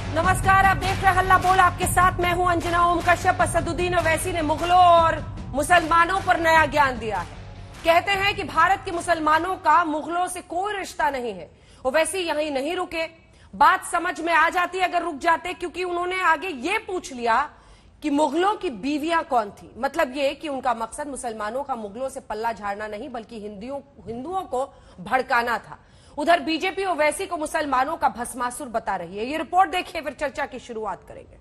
नमस्कार, आप देख रहे हल्ला बोल। आपके साथ मैं हूं अंजना। ओम कश्यप। असदुद्दीन ओवैसी ने मुगलों और मुसलमानों पर नया ज्ञान दिया है। कहते हैं कि भारत के मुसलमानों का मुगलों से कोई रिश्ता नहीं है। ओवैसी यहीं नहीं रुके, बात समझ में आ जाती अगर रुक जाते, क्योंकि उन्होंने आगे ये पूछ लिया कि मुगलों की बीवियां कौन थी। मतलब ये कि उनका मकसद मुसलमानों का मुगलों से पल्ला झाड़ना नहीं, बल्कि हिंदुओं को भड़काना था। उधर बीजेपी ओवैसी को मुसलमानों का भस्मासुर बता रही है। ये रिपोर्ट देखिए, फिर चर्चा की शुरुआत करेंगे।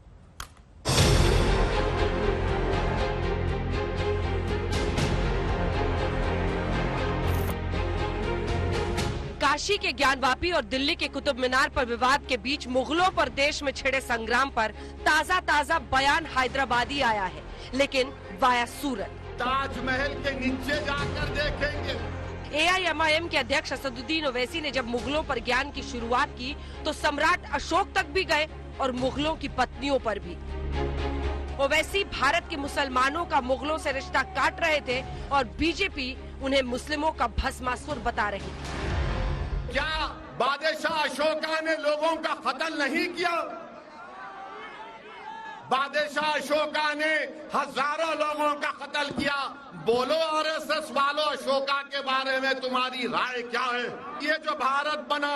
काशी के ज्ञानवापी और दिल्ली के कुतुब मीनार पर विवाद के बीच मुगलों पर देश में छिड़े संग्राम पर ताजा बयान हैदराबादी आया है, लेकिन वाया सूरत। ताजमहल के नीचे जाकर देखेंगे। AIMIM के अध्यक्ष असदुद्दीन ओवैसी ने जब मुगलों पर ज्ञान की शुरुआत की तो सम्राट अशोक तक भी गए और मुगलों की पत्नियों पर भी। ओवैसी भारत के मुसलमानों का मुगलों से रिश्ता काट रहे थे और बीजेपी उन्हें मुस्लिमों का भस्मासुर बता रही थी। क्या बादशाह अशोका ने लोगों का कत्ल नहीं किया? बादशाह अशोका ने हजारों लोगों का कत्ल किया। बोलो RSS वालों, अशोका के बारे में तुम्हारी राय क्या है? ये जो भारत बना,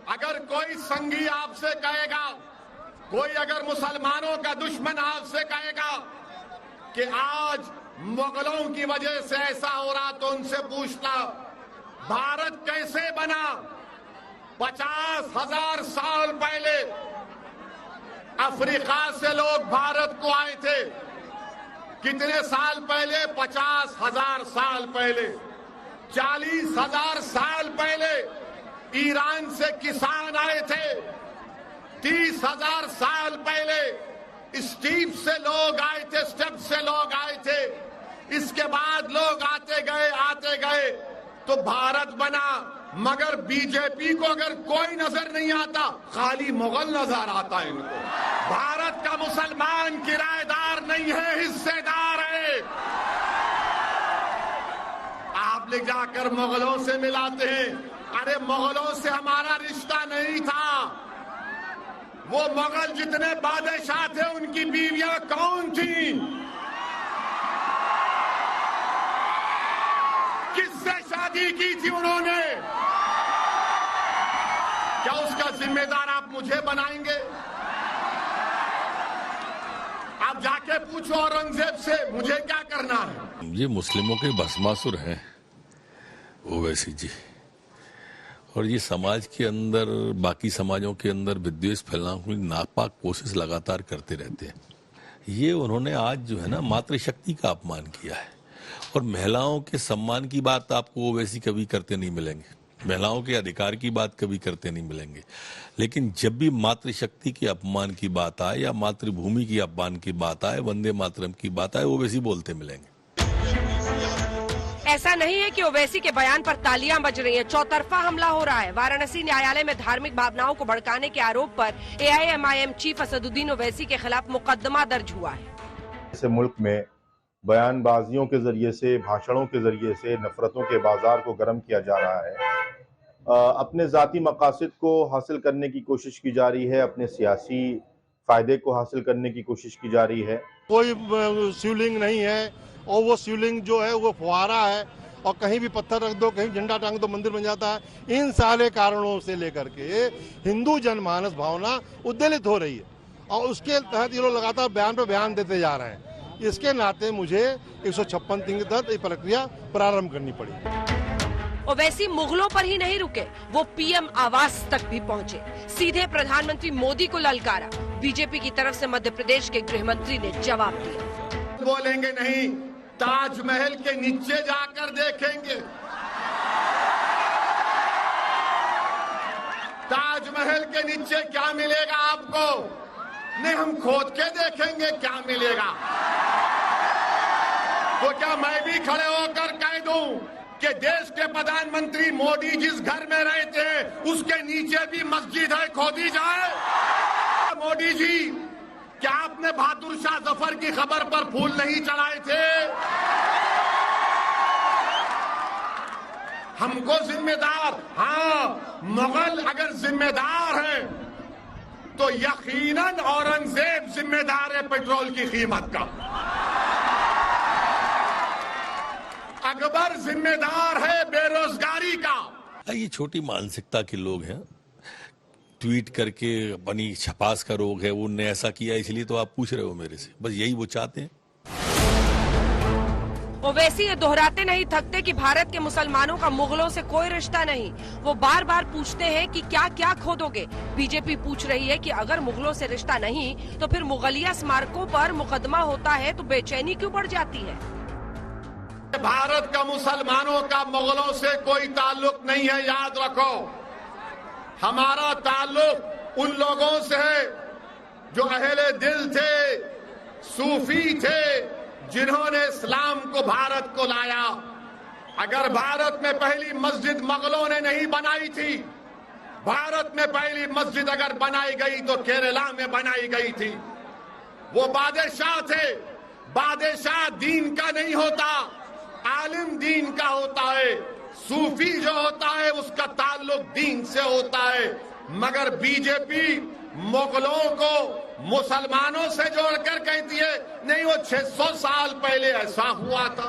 अगर कोई संगी आपसे कहेगा, कोई अगर मुसलमानों का दुश्मन आपसे कहेगा कि आज मुगलों की वजह से ऐसा हो रहा, तो उनसे पूछना भारत कैसे बना। 50,000 साल पहले अफ्रीका से लोग भारत को आए थे। कितने साल पहले? 50,000 साल पहले। 40,000 साल पहले ईरान से किसान आए थे। 30,000 साल पहले स्टीप से लोग आए थे, स्टेप से लोग आए थे। इसके बाद लोग आते गए तो भारत बना। मगर बीजेपी को अगर कोई नजर नहीं आता, खाली मुगल नजर आता है इनको। भारत का मुसलमान किराएदार नहीं है, हिस्सेदार है। आप ले जाकर मुगलों से मिलाते हैं। अरे मुगलों से हमारा रिश्ता नहीं था। वो मुगल जितने बादशाह थे, उनकी बीवियां कौन थी? किससे शादी की थी उन्होंने? क्या उसका जिम्मेदार आप मुझे बनाएंगे? आप जाके पूछो औरंगजेब से, मुझे क्या करना है? ये मुस्लिमों के भस्मासुर हैं ओवैसी जी, और ये समाज के अंदर, बाकी समाजों के अंदर विद्वेष फैलाने की नापाक कोशिश लगातार करते रहते हैं। ये उन्होंने आज जो है ना, मातृशक्ति का अपमान किया है। और महिलाओं के सम्मान की बात आपको ओवैसी कभी करते नहीं मिलेंगे, महिलाओं के अधिकार की बात कभी करते नहीं मिलेंगे। लेकिन जब भी मातृशक्ति के अपमान की बात आए या मातृभूमि की अपमान की बात आए, वंदे मातरम की बात आए, ओवैसी बोलते मिलेंगे। ऐसा नहीं है कि ओवैसी के बयान पर तालियां बज रही हैं। चौतरफा हमला हो रहा है। वाराणसी न्यायालय में धार्मिक भावनाओं को भड़काने के आरोप पर AIMIM चीफ असदुद्दीन ओवैसी के खिलाफ मुकदमा दर्ज हुआ है। ऐसे मुल्क में बयानबाजियों के जरिए से, भाषणों के जरिए से नफरतों के बाजार को गर्म किया जा रहा है। अपने जाती मकासद को हासिल करने की कोशिश की जा रही है, अपने सियासी फायदे को हासिल करने की कोशिश की जा रही है। कोई शिवलिंग नहीं है, और वो शिवलिंग जो है वो फुहारा है, और कहीं भी पत्थर रख दो, कहीं झंडा टांग दो, मंदिर बन जाता है। इन सारे कारणों से लेकर के हिंदू जनमानस भावना उद्वेलित हो रही है, और उसके तहत ये लोग लगातार बयान पर बयान देते जा रहे हैं। इसके नाते मुझे 156 के तहत ये प्रक्रिया प्रारंभ करनी पड़ी। ओवैसी मुगलों पर ही नहीं रुके, वो PM आवास तक भी पहुंचे। सीधे प्रधानमंत्री मोदी को ललकारा। बीजेपी की तरफ से मध्य प्रदेश के गृह मंत्री ने जवाब दिया। बोलेंगे नहीं, ताजमहल के नीचे जाकर देखेंगे। ताजमहल के नीचे क्या मिलेगा आपको? नहीं, हम खोद के देखेंगे क्या मिलेगा। तो क्या मैं भी खड़े होकर कह दूं कि देश के प्रधानमंत्री मोदी जिस घर में रहते हैं, उसके नीचे भी मस्जिद है, खोदी जाए? मोदी जी, क्या आपने बहादुर शाह जफर की खबर पर फूल नहीं चढ़ाए थे? हमको जिम्मेदार, हाँ, मुगल अगर जिम्मेदार है तो यकीनन औरंगजेब जिम्मेदार है पेट्रोल की कीमत का। अकबर जिम्मेदार है बेरोजगारी का। ये छोटी मानसिकता के लोग हैं, ट्वीट करके अपनी छपास का रोग है, उनने ऐसा किया इसलिए तो आप पूछ रहे हो मेरे से, बस यही वो चाहते हैं। ओवैसी ये दोहराते नहीं थकते कि भारत के मुसलमानों का मुगलों से कोई रिश्ता नहीं। वो बार बार पूछते हैं कि क्या क्या खोदोगे। बीजेपी पूछ रही है कि अगर मुगलों से रिश्ता नहीं तो फिर मुगलिया स्मारकों पर मुकदमा होता है तो बेचैनी क्यों बढ़ जाती है। भारत का मुसलमानों का मुगलों से कोई ताल्लुक नहीं है, याद रखो। हमारा ताल्लुक उन लोगों से है जो अहले दिल थे, सूफी थे, जिन्होंने इस्लाम को भारत को लाया। अगर भारत में पहली मस्जिद मुगलों ने नहीं बनाई थी, भारत में पहली मस्जिद अगर बनाई गई तो केरला में बनाई गई थी। वो बादशाह थे, बादशाह दीन का नहीं होता, आलिम दीन का होता है। सूफी जो होता है उसका ताल्लुक दीन से होता है। मगर बीजेपी मुगलों को मुसलमानों से जोड़कर कहती है नहीं, वो 600 साल पहले ऐसा हुआ था,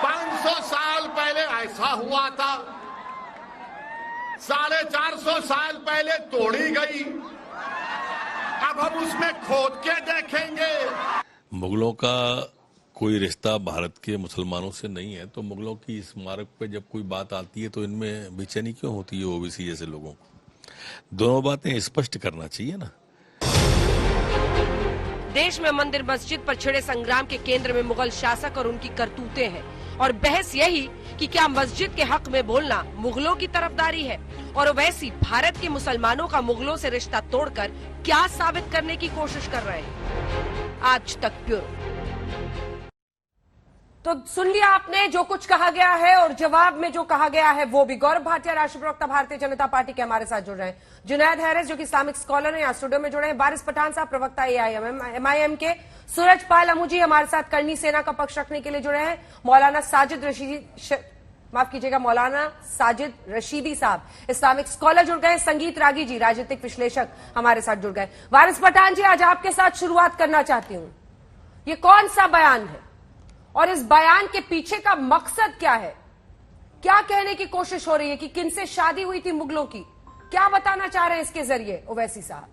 500 साल पहले ऐसा हुआ था, 450 साल पहले तोड़ी गई, अब हम उसमें खोद के देखेंगे। मुगलों का कोई रिश्ता भारत के मुसलमानों से नहीं है, तो मुगलों की स्मारक पे जब कोई बात आती है तो इनमें बेचैनी क्यों होती है ओबीसी जैसे लोगों को? दोनों बातें स्पष्ट करना चाहिए ना। देश में मंदिर मस्जिद पर छिड़े संग्राम के केंद्र में मुगल शासक और उनकी करतूतें हैं और बहस यही कि क्या मस्जिद के हक में बोलना मुगलों की तरफदारी है। और ओवैसी भारत के मुसलमानों का मुगलों से रिश्ता तोड़कर क्या साबित करने की कोशिश कर रहे हैं। आज तक ब्यूरो। तो सुन लिया आपने जो कुछ कहा गया है और जवाब में जो कहा गया है वो भी। गौरव भाटिया राष्ट्रीय प्रवक्ता भारतीय जनता पार्टी के हमारे साथ जुड़ रहे हैं। जुनैद हैरिस जो कि इस्लामिक स्कॉलर हैं यहाँ स्टूडियो में जुड़े हैं। बारिस पठान साहब प्रवक्ता एआईएम के। सूरज पाल अमूजी हमारे साथ करनी सेना का पक्ष रखने के लिए जुड़े हैं। मौलाना साजिद रशीदी साहब इस्लामिक स्कॉलर जुड़ गए। संगीत रागी जी राजनीतिक विश्लेषक हमारे साथ जुड़ गए। बारिस पठान जी आज आपके साथ शुरुआत करना चाहती हूं। ये कौन सा बयान है और इस बयान के पीछे का मकसद क्या है? क्या कहने की कोशिश हो रही है कि किनसे शादी हुई थी मुगलों की? क्या बताना चाह रहे हैं इसके जरिए ओवैसी साहब?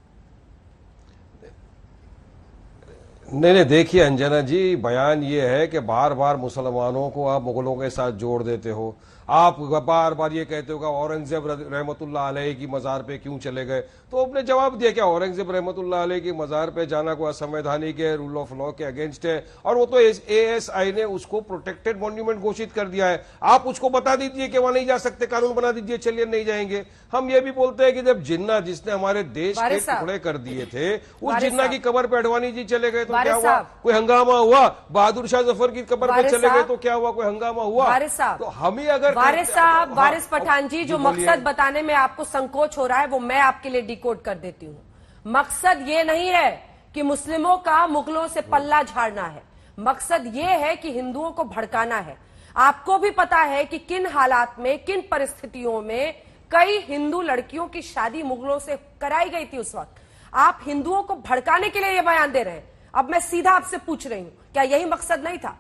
नहीं, देखिए अंजना जी, बयान ये है कि बार बार मुसलमानों को आप मुगलों के साथ जोड़ देते हो। आप बार बार ये कहते हो कि औरंगजेब रहमतुल्लाह अलैह की मजार पे क्यों चले गए, तो आपने जवाब दिया कि औरंगजेब रहमतुल्लाह अलैह की मजार पे जाना कोई असंवैधानिक है, रूल ऑफ लॉ के अगेंस्ट है, और वो तो एएसआई ने उसको प्रोटेक्टेड मॉन्यूमेंट घोषित कर दिया है। आप उसको बता दीजिए कि वहां नहीं जा सकते, कानून बना दीजिए, चलिए नहीं जाएंगे। हम ये भी बोलते हैं कि जब जिन्ना जिसने हमारे देश के टुकड़े कर दिए थे, उस जिन्ना की कब्र पे अडवाणी जी चले गए तो क्या हुआ? कोई हंगामा हुआ? बहादुर शाह जफर की कब्र पे चले गए तो क्या हुआ? कोई हंगामा हुआ? तो हम ही अगर वारिस पठान जी, जो मकसद बताने में आपको संकोच हो रहा है वो मैं आपके लिए डिकोड कर देती हूं। मकसद ये नहीं है कि मुस्लिमों का मुगलों से पल्ला झाड़ना है, मकसद ये है कि हिंदुओं को भड़काना है। आपको भी पता है कि किन हालात में, किन परिस्थितियों में कई हिंदू लड़कियों की शादी मुगलों से कराई गई थी। उस वक्त आप हिंदुओं को भड़काने के लिए ये बयान दे रहे हैं। अब मैं सीधा आपसे पूछ रही हूं, क्या यही मकसद नहीं था?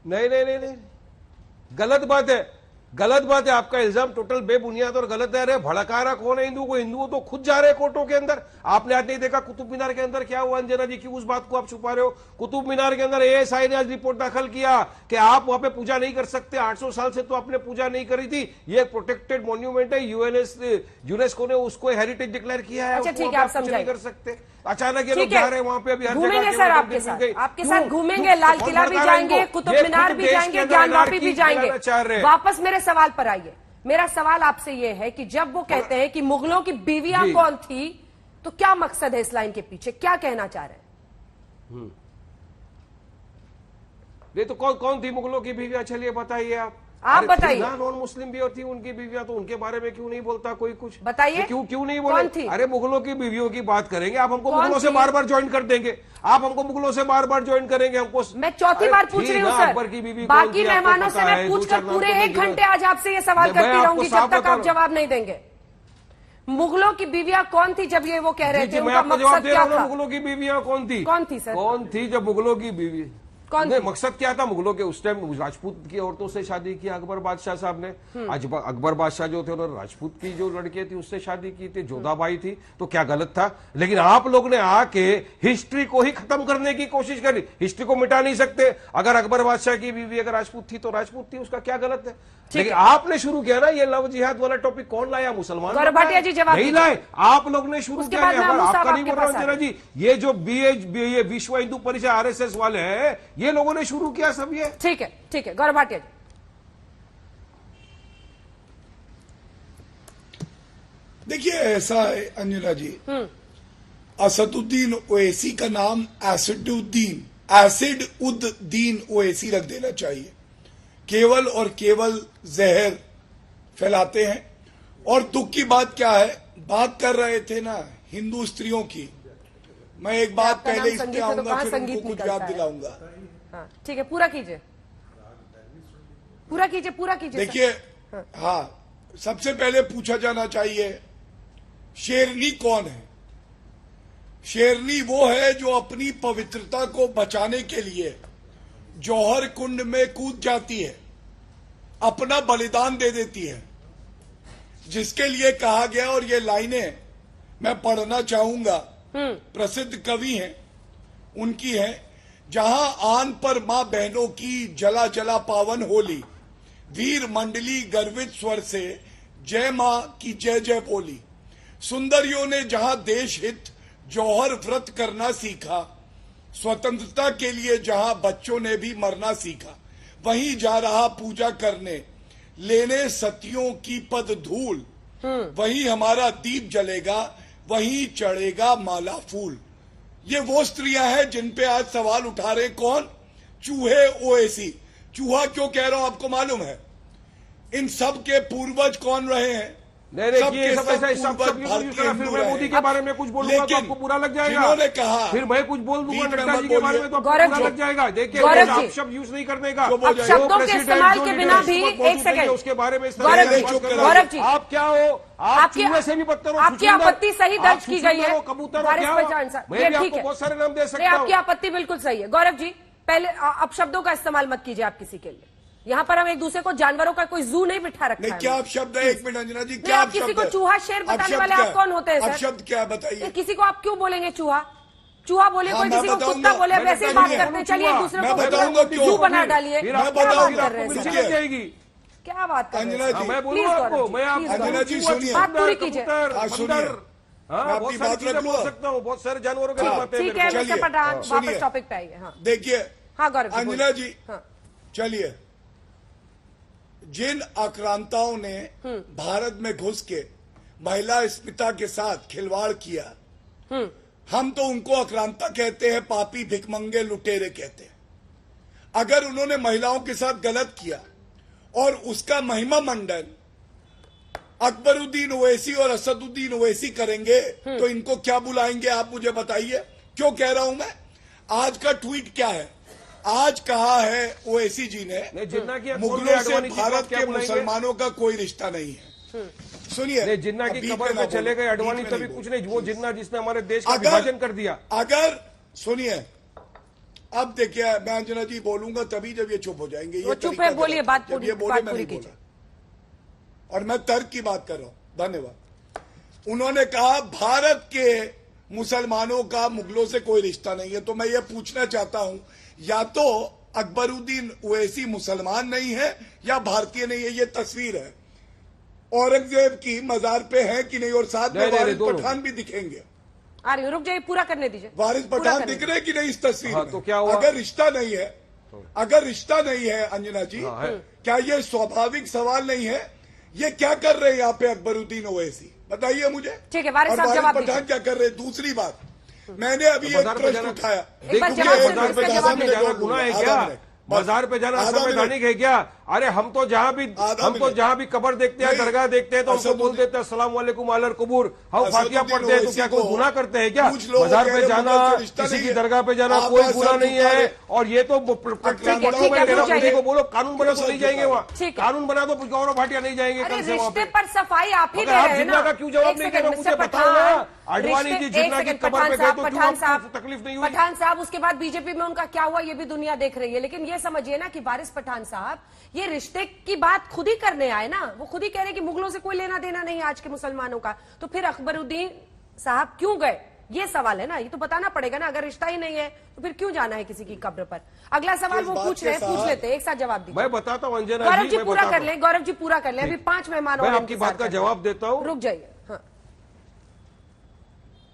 नहीं, गलत बात है, गलत बात है। आपका इल्जाम टोटल बेबुनियाद और गलत है। अरे भड़का रहा कौन है हिंदुओं को? हिंदुओं तो खुद जा रहे हैं कोर्टों के अंदर। आपने आज नहीं देखा कुतुब मीनार के अंदर क्या हुआ? अंजना जी, क्यों उस बात को आप छुपा रहे हो? कुतुब मीनार के अंदर एएसआई ने आज रिपोर्ट दाखिल किया कि आप वहां पे पूजा नहीं कर सकते। 800 साल से तो आपने पूजा नहीं करी थी। ये एक प्रोटेक्टेड मॉन्यूमेंट है, यूनेस्को ने उसको हेरिटेज डिक्लेयर किया है। अच्छा ठीक है, आप समझाइए। नहीं कर सकते। अचानक ये लोग जा रहे हैं वहां पे। अभी घूमेंगे सर, आपके साथ घूमेंगे, लाल किला भी जाएंगे, कुतुब मीनार भी जाएंगे, ज्ञानवापी भी जाएंगे। वापस मेरे सवाल पर आइए। मेरा सवाल आपसे ये है कि जब वो कहते हैं कि मुगलों की बीवियां कौन थी, तो क्या मकसद है इस लाइन के पीछे? क्या कहना चाह रहे हैं? नहीं तो कौन थी मुगलों की बीवियां? चलिए बताइए आप बताइए। नॉन मुस्लिम भी होती उनकी बीवियां, तो उनके बारे में क्यों नहीं बोलता कोई कुछ? बताइए क्यों नहीं बोले? अरे मुगलों की बीवियों की बात करेंगे, आप हमको मुगलों से बार बार ज्वाइन कर देंगे। आप हमको मुगलों से बार बार ज्वाइन करेंगे। हमको मैं चौथी बार पूछ रही हूँ सर। बाकी मेहमानों से मैं पूछकर पूरे 1 घंटे आज आपसे ये सवाल करती रहूंगी जब तक आप जवाब नहीं देंगे। मुगलों की बीवियां कौन थी जब ये वो कह रहे जी, थे? मैं उनका आपको जवाब मकसद दे क्या रहा हूँ। था? मुगलों की बीवियां कौन थी? कौन थी सर? कौन थी जब मुगलों की बीवी? कौन नहीं, थी? मकसद क्या था मुगलों के? उस टाइम राजपूत की औरतों से शादी की अकबर बादशाह साहब ने। आज अकबर बादशाह जो थे उन्होंने राजपूत की जो लड़की थी उससे शादी की थी, जोधाबाई थी, तो क्या गलत था? लेकिन आप लोग ने आके हिस्ट्री को ही खत्म करने की कोशिश करी। हिस्ट्री को मिटा नहीं सकते। अगर अकबर बादशाह की बीवी अगर राजपूत थी तो राजपूत थी, उसका क्या गलत है? लेकिन आपने शुरू किया ना ये लव जिहाद वाला टॉपिक। कौन लाया? मुसलमान गौरव भाटिया जी जवाब नहीं दीजिए। लाए, आप लोग ने शुरू उसके किया। बाद मैं अबू साहब आपका नहीं आपके बोल रहा पास आ हूं जी। ये जो ये विश्व हिंदू परिषद आरएसएस वाले हैं, ये लोगों ने शुरू किया सब ये। ठीक है गौरव भाटिया जी। देखिए ऐसा है अंजना जी, असदुद्दीन ओवैसी का नाम एसिड उद्दीन ओवैसी रख देना चाहिए। केवल और केवल जहर फैलाते हैं। और दुख की बात क्या है, बात कर रहे थे ना हिंदू स्त्रियों की। मैं एक बात आपका पहले नाम इस पे संगीत है तो आऊंगा, कहाँ फिर संगीत उनको कुछ निकलता याद है? दिलाऊंगा। हाँ, ठीक है, पूरा कीजिए सर। देखिए, हाँ, सबसे पहले पूछा जाना चाहिए शेरनी कौन है? शेरनी वो है जो अपनी पवित्रता को बचाने के लिए जौहर कुंड में कूद जाती है, अपना बलिदान दे देती है, जिसके लिए कहा गया। और ये लाइनें मैं पढ़ना चाहूंगा, प्रसिद्ध कवि हैं उनकी है। जहां आन पर मां बहनों की जला जला पावन होली, वीर मंडली गर्वित स्वर से जय मां की जय जय बोली। सुंदरियों ने जहां देश हित जौहर व्रत करना सीखा, स्वतंत्रता के लिए जहां बच्चों ने भी मरना सीखा, वहीं जा रहा पूजा करने लेने सतियों की पद धूल। वहीं हमारा दीप जलेगा, वहीं चढ़ेगा माला फूल। ये वो स्त्रियां हैं जिन पे आज सवाल उठा रहे कौन? चूहे ओवैसी। चूहा क्यों कह रहा हूं आपको मालूम है? इन सब के पूर्वज कौन रहे हैं? नहीं, ये सब ऐसा फिर मैं मोदी के बारे में कुछ बोलूंगा तो आपको बुरा लग जाएगा। जिन्होंने कहा, फिर मैं कुछ बोल दूंगा नड्डा जी के बारे में तो आपको बुरा लग जाएगा। देखिए, आप शब्द यूज नहीं करने का। अब शब्दों के इस्तेमाल के बिना भी एक सेकंड, उसके बारे में गौरव जी, आप क्या हो? आप चूहे से भी बदतर हो। आपकी आपत्ति सही दर्ज की गई है। कबूतर मैं भी आपको बहुत सारे नाम दे सकता हूँ। आपकी आपत्ति बिल्कुल सही है। गौरव जी, पहले अब शब्दों का इस्तेमाल मत कीजिए आप किसी के लिए। यहाँ पर हम एक दूसरे को जानवरों का कोई जू नहीं बिठा रखा है। क्या आप शब्द है? एक मिनट अंजना जी, क्या आप किसी को चूहा शेर बताने वाले आप कौन होते हैं सर? अब शब्द क्या बताइए? किसी को आप क्यों बोलेंगे चूहा? चूहा बोले कोई किसी को कुत्ता बोले, वैसे ही बात करते हैं। चलिए एक दूसरे को जू बना डालिए। क्या बात कर रहे हैं? क्या बात कर रहे हैं? मैं बोलूंगा आपको, मैं अंजना जी सुनिए, बात पूरी कीजिए। बहुत सारी चीजें बोल सकता हूँ, बहुत सारे जानवरों के नाम आते हैं। ठीक है मिस्टर पठान, वापस टॉपिक पे आइए। हाँ देखिए, हाँ गौरव अंजना जी, चलिए, जिन आक्रांताओं ने भारत में घुस के महिला अस्मिता के साथ खिलवाड़ किया, हम तो उनको आक्रांता कहते हैं, पापी भिखमंगे लुटेरे कहते हैं। अगर उन्होंने महिलाओं के साथ गलत किया और उसका महिमा मंडन अकबरुद्दीन ओवैसी और असदुद्दीन ओवैसी करेंगे तो इनको क्या बुलाएंगे? आप मुझे बताइए। क्यों कह रहा हूं मैं? आज का ट्वीट क्या है? आज कहा है ओवैसी जी ने, मुगलों से भारत के मुसलमानों का कोई रिश्ता नहीं है। सुनिए, जिन्ना की कब्र में चले गए अडवाणी, तभी कुछ नहीं। वो जिन्ना जिसने हमारे देश का विभाजन कर दिया। अगर सुनिए, अब देखिए, मैं अंजना जी बोलूंगा तभी जब ये चुप हो जाएंगे। ये चुप है, बोलिए, बात पूरी कीजिए। और मैं तर्क की बात कर रहा हूं। धन्यवाद। उन्होंने कहा भारत के मुसलमानों का मुगलों से कोई रिश्ता नहीं है। तो मैं ये पूछना चाहता हूं, या तो अकबरुद्दीन ओवैसी मुसलमान नहीं है या भारतीय नहीं है। ये तस्वीर है औरंगजेब की मजार पे है कि नहीं? और साथ में वारिस पठान भी दिखेंगे। अरे रुक जाइए, पूरा करने दीजिए। वारिस पठान दिख रहे कि नहीं इस तस्वीर में? तो क्या हुआ? अगर रिश्ता नहीं है अंजना जी, क्या ये स्वाभाविक सवाल नहीं है? ये क्या कर रहे हैं यहाँ पे अकबरुद्दीन ओवैसी? बताइए मुझे। ठीक है, वारिस साहब जवाब पठान क्या कर रहे हैं? दूसरी बात, मैंने अभी एक प्रश्न उठाया। मजार पे जाना आधा संवैधानिक है क्या? अरे हम तो जहां भी कब्र देखते हैं, नहीं, दरगाह देखते हैं तो हमको असदुद्दीन- बोल देते हैं अस्सलाम वालेकुम अलर कबूर, हम फातिहा असदुद्दीन पढ़ते हैं तो ओवैसी क्या कोई को गुनाह करते हैं क्या? कुछ लोग मजार कह पे रहे जाना, मुगल से रिश्ता किसी नहीं की है। दरगाह पे जाना आप कोई ऐसा गुनाह नहीं पुकारे। है। और ये तो प्रत्येक ठीक है, पड़ों में रुक मोदी जाइए। को बोलो कानून बना तो नहीं जाएंगे वहाँ, ठीक है। कानून बना तो गौरव भाटिया नहीं जाएंगे अरे कल से वहाँ रिश्ते पे। पर सफाई आप ही मगर दे आप रहे हैं जिन्ना ना। का क्यों जवाब एक नहीं सेकंड, दे रहे? मिस्टर मुझे बताओ ना, पठान, आडवाणी जी रिश्ते- एक जिन्ना की सेकंड, कब्र पे गए तो क्यों पठान साहब, आपको तकलीफ नहीं हुई? पठान साहब, उसके बाद बीजेपी में उनका क्या हुआ ये भी दुनिया देख रही है। लेकिन ये समझिए ना कि वारिस पठान साहब ये रिश्ते की बात खुद ही करने आए ना, वो खुद ही कह रहे हैं कि मुगलों से कोई लेना देना नहीं आज के मुसलमानों का, तो फिर अकबरुद्दीन साहब क्यों गए? ये सवाल है ना, ये तो बताना पड़ेगा ना। अगर रिश्ता ही नहीं है तो फिर क्यों जाना है किसी की कब्र पर? अगला सवाल वो पूछ रहे हैं, पूछ लेते हैं, एक साथ जवाब दीजिए। मैं बताता हूँ अंजना गौरव जी, जी मैं पूरा बताता कर लें, गौरव जी पूरा कर लें, अभी 5 मेहमान मैं और आपकी इंतजार बात का कर रहे हैं। जवाब देता हूँ। रुक जाइए। हाँ,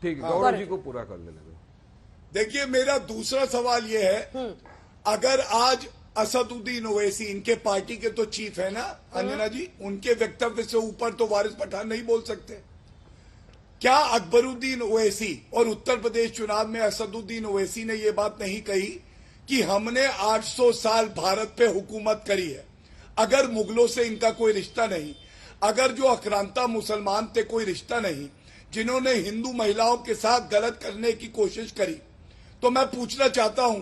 ठीक है, गौरव जी को पूरा कर लेने दो। देखिए मेरा दूसरा सवाल ये है, अगर आज असदुद्दीन ओवैसी इनके पार्टी के तो चीफ है ना अंजना जी, उनके वक्तव्य से ऊपर तो वारिस पठान नहीं बोल सकते। क्या अकबरुद्दीन ओवैसी और उत्तर प्रदेश चुनाव में असदुद्दीन ओवैसी ने यह बात नहीं कही कि हमने 800 साल भारत पे हुकूमत करी है, अगर मुगलों से इनका कोई रिश्ता नहीं, अगर जो आक्रांता मुसलमान थे कोई रिश्ता नहीं, जिन्होंने हिंदू महिलाओं के साथ गलत करने की कोशिश करी, तो मैं पूछना चाहता हूं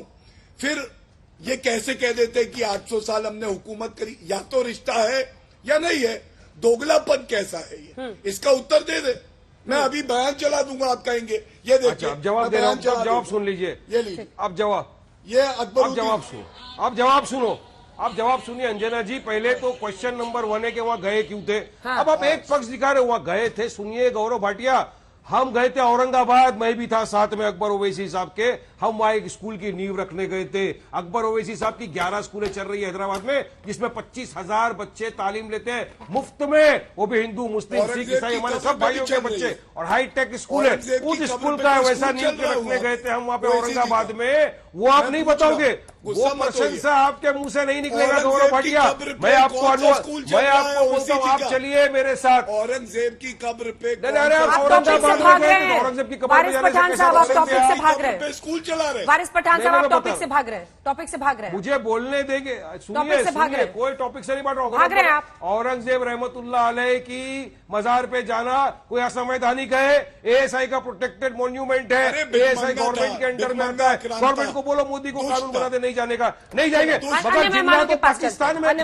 फिर ये कैसे कह देते कि 800 साल हमने हुकूमत करी? या तो रिश्ता है या नहीं है, दोगलापन कैसा है ये, इसका उत्तर दे दे। मैं अभी बयान चला दूंगा, आप कहेंगे ये देखिए। अच्छा, अब जवाब दे रहा हूँ, जवाब सुन लीजिए। ये लीजिए, अब जवाब, ये अब अकबरुद्दीन जवाब सुनो, अब जवाब सुनो, आप जवाब सुनिए अंजना जी। पहले तो क्वेश्चन नंबर 1 है कि वहां गए क्यों थे। अब आप एक पक्ष दिखा रहे हो, वहां गए थे। सुनिए गौरव भाटिया, हम गए थे औरंगाबाद, मैं भी था साथ में अकबर ओवैसी साहब के। हम वहां एक स्कूल की नींव रखने गए थे। अकबर ओवैसी साहब की 11 स्कूलें चल रही है हैदराबाद में, जिसमें 25,000 बच्चे तालीम लेते हैं मुफ्त में, वो भी हिंदू मुस्लिम सिख ईसाई हमारे सब भाइयों के बच्चे, और हाईटेक स्कूल है। उस स्कूल का वैसा नींव के रखने गए थे हम वहां पे औरंगाबाद में। वो आप नहीं बताओगे, वो प्रशंसा आपके मुंह से नहीं निकलेगा गौरव भाटिया। मैं आपको बोलता हूँ, आप चलिए मेरे साथ। औरंगजेब की कब्र पे आप टॉपिक से भाग रहे हैं। औरंगजेब की कब्र वारिस पठान साहब आप टॉपिक से भाग रहे हैं। स्कूल चला रहे। वारिस पठान साहब नहीं, आप मैं टॉपिक बता से भाग रहे हैं, टॉपिक से भाग रहे हैं। मुझे बोलने देंगे, टॉपिक से भाग रहे हैं। कोई टॉपिक से नहीं बात भाग रहे हैं आप। औरंगजेब रहमतुल्लाह अलैह की मजार पे जाना कोई असंवैधानिक है? एएसआई का प्रोटेक्टेड मॉन्यूमेंट है, अरे एएसआई गवर्नमेंट के अंडर में आता है। गवर्नमेंट को बोलो मोदी को कानून बनाते नहीं जाने का, नहीं जाएंगे। मगर जिन्ना तो पाकिस्तान में थे,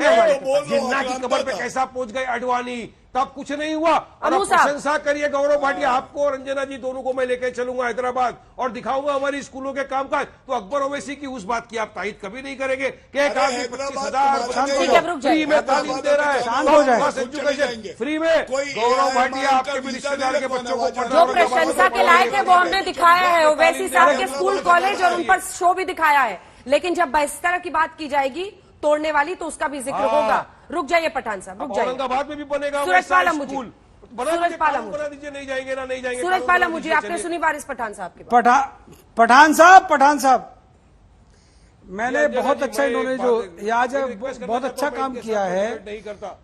जिन्ना की कब्र पे कैसा पहुंच गए अडवाणी, तब कुछ नहीं हुआ। और अनु साहब, प्रशंसा करिए गौरव भाटिया, आपको और रंजना जी दोनों को मैं लेकर चलूंगा हैदराबाद और दिखाऊंगा हमारी स्कूलों के कामकाज। तो अकबर ओवैसी की उस बात की आप तायद कभी नहीं करेंगे कि एक आदमी 25,000 ठीक है, रुक जाइए। फ्री में तालीम दे रहा है, शांत हो जाए। बस एजुकेशन फ्री में। गौरव भाटिया आपके भी रिश्तेदार के बच्चों को जो प्रशंसा के लायक है वो हमने दिखाया है। ओवैसी साहब के स्कूल कॉलेज और उन पर शो भी दिखाया है। लेकिन जब इस तरह की बात की जाएगी तोड़ने वाली, तो उसका भी जिक्र होगा। रुक जाइए पठान साहब, रुक जाइए। औरंगाबाद में भी बनेगा सूरजपाल मुझे, सूरजपाल बना दीजिए, नहीं जाएंगे ना, नहीं जाएंगे। सूरजपाल मुझे, आपने सुनी वारिस पठान साहब की बात? पठान साहब मैंने बहुत अच्छा इन्होंने जो आज बहुत अच्छा काम किया है। नहीं करता।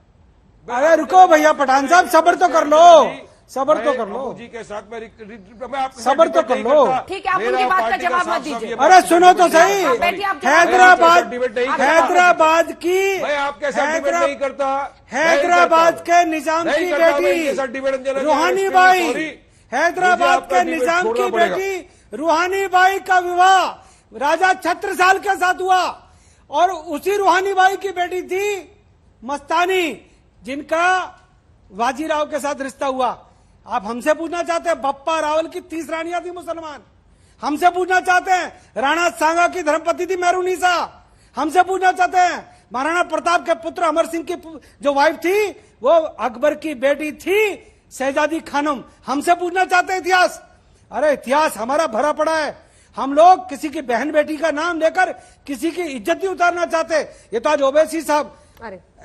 अरे रुको भैया पठान साहब, सब्र तो कर लो, सब्र तो कर लो जी के साथ मैं आपके सब्र तो कर लो। ठीक है, आप उनकी बात का जवाब मत दीजिए। अरे सुनो तो सही, हैदराबाद की मैं आपके साथ डिबेट नहीं करता। हैदराबाद के निजाम की बेटी रूहानी बाई, हैदराबाद के निजाम की बेटी रूहानी बाई का विवाह राजा छत्रसाल के साथ हुआ, और उसी रूहानी बाई की बेटी थी मस्तानी, जिनका बाजीराव के साथ रिश्ता हुआ। आप हमसे पूछना चाहते हैं बप्पा रावल की 30 रानियां थी मुसलमान। हमसे पूछना चाहते हैं राणा सांगा की धर्मपत्नी थी मेहरुनिसा। हमसे पूछना चाहते हैं महाराणा प्रताप के पुत्र अमर सिंह की जो वाइफ थी वो अकबर की बेटी थी शहजादी खानम। हमसे पूछना चाहते हैं इतिहास। अरे इतिहास हमारा भरा पड़ा है। हम लोग किसी की बहन बेटी का नाम लेकर किसी की इज्जत नहीं उतारना चाहते। ये तो आज ओवैसी साहब,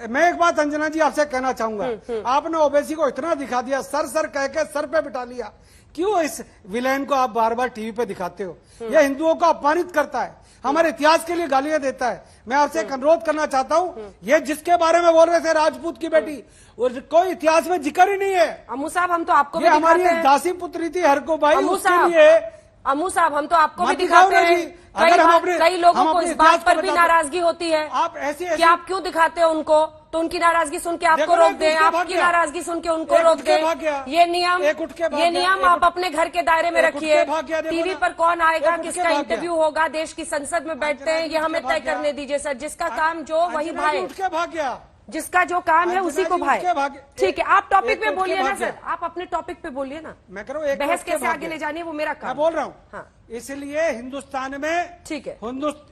मैं एक बात अंजना जी आपसे कहना चाहूंगा, आपने ओवैसी को इतना दिखा दिया, सर कह के सर पे बिठा लिया। क्यों इस विलेन को आप बार बार टीवी पे दिखाते हो? यह हिंदुओं को अपमानित करता है, हमारे इतिहास के लिए गालियां देता है। मैं आपसे एक अनुरोध करना चाहता हूं, ये जिसके बारे में बोल रहे थे राजपूत की बेटी, कोई इतिहास में जिक्र ही नहीं है। अमू साहब, हम तो आपको ये हमारी दासी पुत्री थी हरको बाई, उसके लिए अम्मू साहब, हम तो आपको भी मत दिखाओ दिखाते ना हैं। जी। अगर हम अपने- कई लोगों हम को अपने इस बात इतिहास को पर भी बताते- नाराजगी होती है आप ऐसे कि आप क्यों दिखाते हो उनको, तो उनकी नाराजगी सुन के आपको देखो ना, रोक एक दें, उठ के भाग आपकी गया। नाराजगी सुन के उनको एक रोक उठ के दें। भाग गया। ये नियम, एक उठ के भाग ये गया। नियम एक आप उठ- अपने घर के दायरे में एक उठ के रखिए। भाग गया, देखो टीवी ना। पर कौन आएगा, एक उठ के किसका भाग गया। इंटरव्यू होगा, देश की संसद में बैठते हैं, ये हमें तय करने दीजिए सर। जिसका काम जो वही अंजना जी भाई, उठ के भाग गया। जिसका जो काम है उसी को अंजना जी भाई। उठ के भाग- ठीक है, आप टॉपिक एक पे उठ के बोलिए ना भाग सर, गया। आप अपने टॉपिक पे बोलिए ना। मैं कह रहा हूं, एक बहस उठ के कैसे भाग आगे गया। ले जानी है वो मेरा मैं काम। बोल रहा हूँ। हाँ, इसलिए हिंदुस्तान में, ठीक है।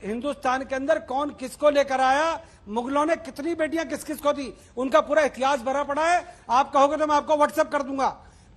हिंदुस्तान के अंदर कौन किसको लेकर आया, मुगलों ने कितनी बेटियां किस किस को दी, उनका पूरा इतिहास भरा पड़ा है। आप कहोगे तो मैं आपको व्हाट्सएप कर दूंगा।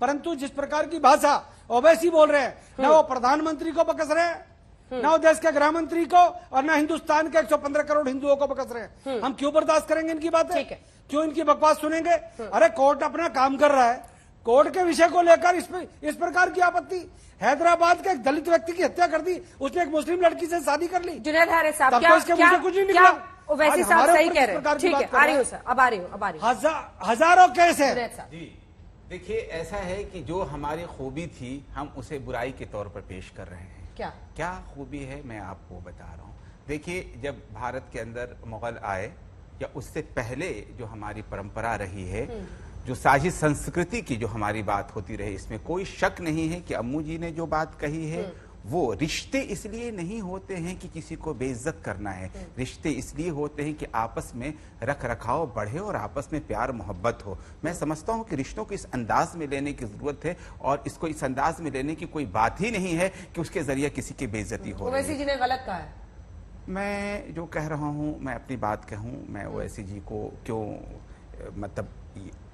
परंतु जिस प्रकार की भाषा ओवैसी बोल रहे हैं, न वो प्रधानमंत्री को बकस रहे हैं, न वो देश के गृह मंत्री को, और न हिंदुस्तान के 115 करोड़ हिंदुओं को बकस रहे हैं। हम क्यों बर्दाश्त करेंगे इनकी बातें? ठीक है। क्यों इनकी बकवास सुनेंगे? अरे कोर्ट अपना काम कर रहा है, कोर्ट के विषय को लेकर इस प्रकार की आपत्ति। हैदराबाद के एक दलित व्यक्ति की हत्या कर दी, उसने एक मुस्लिम लड़की से शादी कर ली। जुनैद हारिस साहब, तब क्या तो इसके मुंह से कुछ नहीं निकला। ओवैसी आज साहब हमारे सही ऊपर कह किस रहे प्रकार हैं? की ठीक है, बात कर आ रहे रही हैं? हूँ सर, अब आ रही हूँ, अब आ रही हूँ। हजारों केस है। जुनैद साहब, जी देखिए, ऐसा है कि जो हमारी खूबी थी हम उसे बुराई के तौर पर पेश कर रहे हैं। क्या खूबी है मैं आपको बता रहा हूँ। देखिए, जब भारत के अंदर मुगल आए या उससे पहले जो हमारी परंपरा रही है, जो साझी संस्कृति की जो हमारी बात होती रही, इसमें कोई शक नहीं है कि अम्मू जी ने जो बात कही है, वो रिश्ते इसलिए नहीं होते हैं कि किसी को बेइज्जत करना है। रिश्ते इसलिए होते हैं कि आपस में रख रखाव बढ़े और आपस में प्यार मोहब्बत हो। मैं समझता हूं कि रिश्तों को इस अंदाज में लेने की जरूरत है, और इसको इस अंदाज में लेने की कोई बात ही नहीं है कि उसके जरिए किसी की बेइज्जती हो रही ओवैसी है। जी ने गलत कहा है। मैं जो कह रहा हूं, मैं अपनी बात कहूं, मैं ओवैसी जी को क्यों मतलब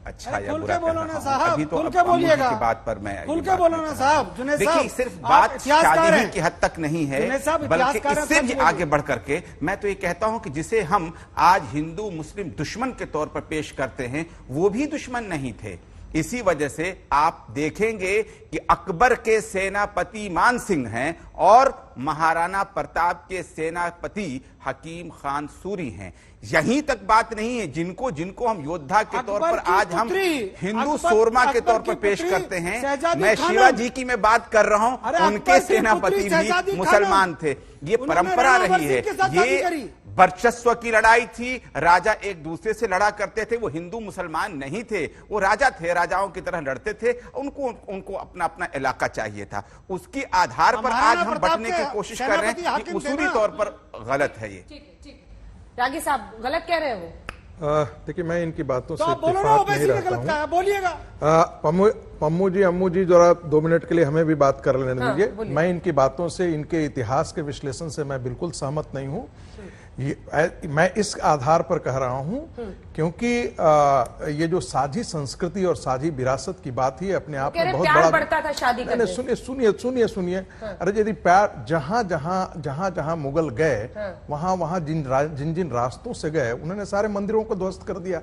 अच्छा या बुरा बोलो ना कहना साहब, अभी तो खुल के अम्मू जी बोलिएगा। की बात पर मैं खुल के बोलो ना साहब। जुनैद साहब, देखिए, सिर्फ आप बात इतिहासकार शादी हैं। की हद तक नहीं है, जुनैद साहब, बल्कि इतिहासकार हैं, इससे सच भी बोलिए। आगे बढ़ करके मैं तो ये कहता हूं कि जिसे हम आज हिंदू मुस्लिम दुश्मन के तौर पर पेश करते हैं, वो भी दुश्मन नहीं थे। इसी वजह से आप देखेंगे कि अकबर के सेनापति मान सिंह हैं और महाराणा प्रताप के सेनापति हकीम खान सूरी हैं। यहीं तक बात नहीं है, जिनको जिनको हम योद्धा के तौर पर आज हम हिंदू शोरमा के तौर पर पेश करते हैं। मैं शिवाजी की मैं बात कर रहा हूं, उनके सेनापति भी मुसलमान थे। ये परंपरा रही है, ये वर्चस्व की लड़ाई थी। राजा एक दूसरे से लड़ा करते थे, वो हिंदू मुसलमान नहीं थे, वो राजा थे, राजाओं की तरह लड़ते थे। उनको अपना अपना इलाका चाहिए था। उसके आधार पर आज हम बटने की कोशिश कर रहे हैं, ये उसूली तौर पर गलत है। ये ठीक। रागी साहब गलत कह रहे हो। देखिए, मैं इनकी बातों से बोलो ना, इत्तेफाक ओवैसी नहीं ने रखता गलत हूं। कहा, बोलिएगा। पम्मू जी, अम्मू जी, जरा 2 मिनट के लिए हमें भी बात कर लेने हाँ, दीजिए। बोलिए। मैं इनकी बातों से, इनके इतिहास के विश्लेषण से मैं बिल्कुल सहमत नहीं हूं। मैं इस आधार पर कह रहा हूं क्योंकि ये जो साझी संस्कृति और साझी विरासत की बात ही अपने आप में बहुत बड़ा बढ़ता था शादी करने। नहीं, सुनिए। अरे यदि प्यार जहां मुगल गए, वहां जिन रास्तों से गए, उन्होंने सारे मंदिरों को ध्वस्त कर दिया।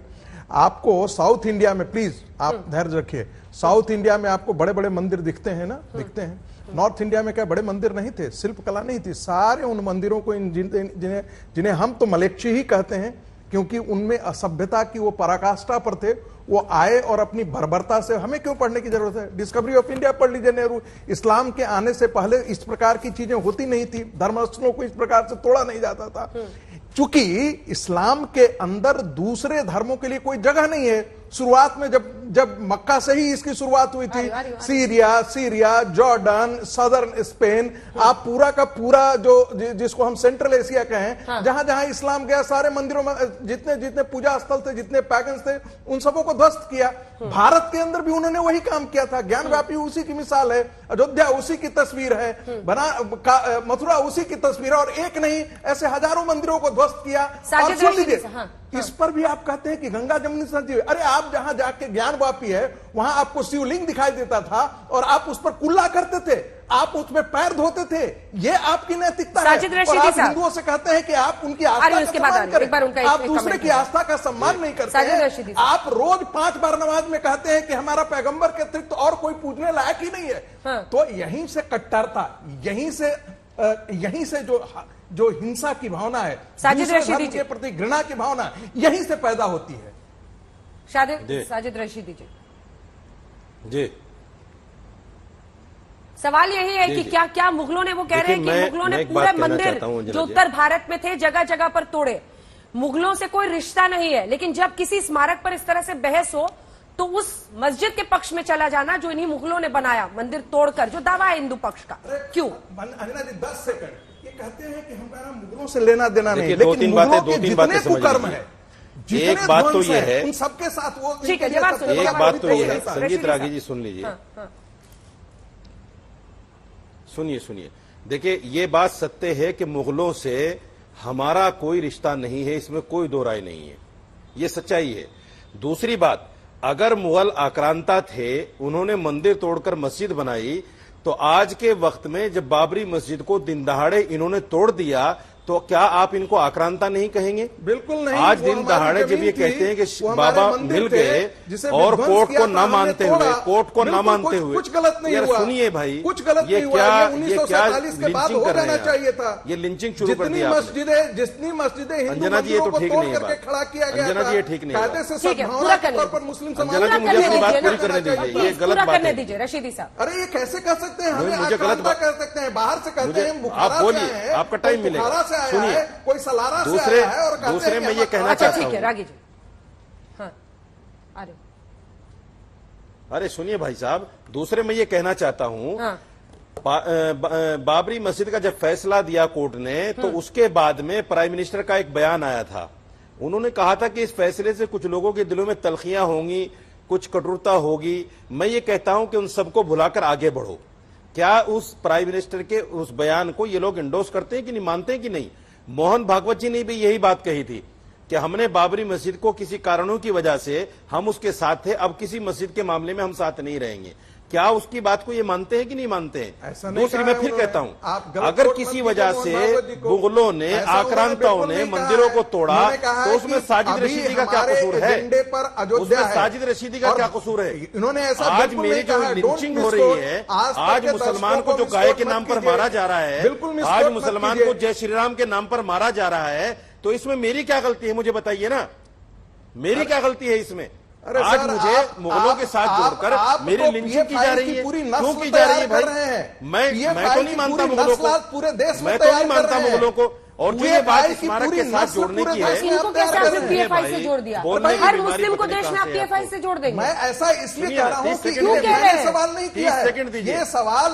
आपको साउथ इंडिया में, प्लीज आप धैर्य रखिए, साउथ इंडिया में आपको बड़े बड़े मंदिर दिखते हैं ना, दिखते हैं। नॉर्थ इंडिया में क्या बड़े मंदिर नहीं थे, शिल्पकला नहीं थी? सारे उन मंदिरों को जिन्हें हम तो मलेच्ची ही कहते हैं, क्योंकि उनमें असभ्यता की वो पराकाष्ठा पर थे। वो आए और अपनी बर्बरता से, हमें क्यों पढ़ने की जरूरत है? डिस्कवरी ऑफ इंडिया पढ़ लीजिए नेहरू। इस्लाम के आने से पहले इस प्रकार की चीजें होती नहीं थी, धर्मस्थलों को इस प्रकार से तोड़ा नहीं जाता था। चूंकि इस्लाम के अंदर दूसरे धर्मों के लिए कोई जगह नहीं है। शुरुआत में जब मक्का से ही इसकी शुरुआत हुई थी, सीरिया, जॉर्डन, सदर्न स्पेन, आप पूरा का पूरा जिसको हम सेंट्रल एशिया कहें, जहां जहां इस्लाम गया, सारे मंदिरों में जितने पूजा स्थल थे, जितने पैगन्स थे, उन सबों को ध्वस्त किया। भारत के अंदर भी उन्होंने वही काम किया था। ज्ञानव्यापी उसी की मिसाल है, अयोध्या उसी की तस्वीर है, मथुरा उसी की तस्वीर है, और एक नहीं, ऐसे हजारों मंदिरों को ध्वस्त किया। और सुन लीजिए, इस पर भी आप कहते हैं कि गंगा जमुनी सरजी। अरे आप जहां जाके ज्ञानवापी है, वहां आपको शिवलिंग दिखाई देता था और आप उस पर कुल्ला करते थे, आप उसमें पैर धोते थे। ये आपकी नैतिकता है। और आप हिंदुओं से कहते हैं कि आप उनकी आस्था का सम्मान करें, आप दूसरे की आस्था का सम्मान नहीं करते हैं। आप रोज 5 बार नमाज में कहते हैं कि हमारा पैगंबर के अतिरिक्त और कोई पूजने लायक ही नहीं है। तो यहीं से कट्टरता, यहीं से जो हिंसा की भावना है, दूसरे धर्म के प्रति घृणा की भावना यहीं से पैदा होती है। साजिद रशीदी जी। सवाल यही है कि क्या क्या मुगलों ने, वो कह रहे हैं कि मुगलों ने पूरे मंदिर जो उत्तर भारत में थे जगह जगह पर तोड़े। मुगलों से कोई रिश्ता नहीं है, लेकिन जब किसी स्मारक पर इस तरह से बहस हो तो उस मस्जिद के पक्ष में चला जाना जो इन्हीं मुगलों ने बनाया, मंदिर तोड़कर, जो दावा है हिंदू पक्ष का। क्यों? अंजना जी 10 सेकंड, ये कहते हैं कि हमारा मुगलों से लेना देना नहीं, लेकिन मुगलों के जितने कुकर्म है, एक बात तो ये है, उन सबके साथ वो, ठीक है, जवाब सुनिए। एक बात तो ये है, संजीत रागी जी सुन लीजिए, सुनिए, देखिए ये बात सत्य है कि मुगलों से हमारा कोई रिश्ता नहीं है, इसमें कोई दो राय नहीं है, ये सच्चाई है। दूसरी बात, अगर मुगल आक्रांता थे, उन्होंने मंदिर तोड़कर मस्जिद बनाई, तो आज के वक्त में जब बाबरी मस्जिद को दिन दहाड़े इन्होंने तोड़ दिया, तो क्या आप इनको आक्रांता नहीं कहेंगे? बिल्कुल नहीं। आज दिन दहाड़े जब ये कहते हैं कि बाबा मिल गए और कोर्ट को न मानते हुए, कुछ गलत नहीं हुआ। सुनिए भाई, कुछ गलत नहीं हुआ। 1947 के बाद हो जाना चाहिए था। ये लिंचिंग शुरू कर दिया जितनी मस्जिदें अंजना जी, ये तो ठीक नहीं है, खड़ा किया गया, अंजना जी ये ठीक नहीं है। मुस्लिम अंजना जी मुझे अपनी बात पूरी करने दीजिए, ये गलत बात है। दीजिए रशीदी साहब। अरे ये कैसे कर सकते हैं? मुझे गलत बात कर सकते हैं, बाहर से कहते हैं, आप बोलिए, आपका टाइम मिलेगा। सुनिए, कोई सलारा दूसरे मैं ये कहना चाहता हूँ, ठीक है रागी जी, हाँ, अरे सुनिए भाई साहब, दूसरे मैं ये कहना चाहता हूँ, हाँ। बाबरी मस्जिद का जब फैसला दिया कोर्ट ने, तो उसके बाद में प्राइम मिनिस्टर का एक बयान आया था। उन्होंने कहा था कि इस फैसले से कुछ लोगों के दिलों में तलखियां होंगी, कुछ कटुरता होगी। मैं ये कहता हूं कि उन सबको भुलाकर आगे बढ़ो। क्या उस प्राइम मिनिस्टर के उस बयान को ये लोग इंडोर्स करते हैं कि नहीं, मानते हैं कि नहीं? मोहन भागवत जी ने भी यही बात कही थी कि हमने बाबरी मस्जिद को किसी कारणों की वजह से हम उसके साथ थे, अब किसी मस्जिद के मामले में हम साथ नहीं रहेंगे। क्या उसकी बात को ये मानते हैं कि नहीं मानते हैं? दूसरी मैं फिर कहता हूं, अगर किसी वजह से मुगलों ने, आक्रांताओं ने मंदिरों को तोड़ा, तो उसमें साजिद रशीदी का क्या कसूर है? उसमें साजिद रशीदी का क्या कसूर है? इन्होंने आज मेरी जो लिंचिंग हो रही है, आज मुसलमान को जो गाय के नाम पर मारा जा रहा है, आज मुसलमान को जय श्री राम के नाम पर मारा जा रहा है, तो इसमें मेरी क्या गलती है? मुझे बताइए ना, मेरी क्या गलती है इसमें? आज मुझे मुगलों के साथ जोड़कर मेरी लिंचिंग की जा रही है, क्यों की जा रही है भाई? मैं तो नहीं मानता मुगलों को, पूरे देश में मैं तो नहीं मानता मुगलों को। और जो ये बात स्मारक के साथ जोड़ने की है, इनको कैसे आपने पीएफआई से जोड़ दिया? हर मुस्लिम को देश में आप पीएफआई से जोड़ देंगे? मैं ऐसा इसलिए कह रहा हूँ कि क्यों कह रहे हैं? सवाल नहीं किया है, ये सवाल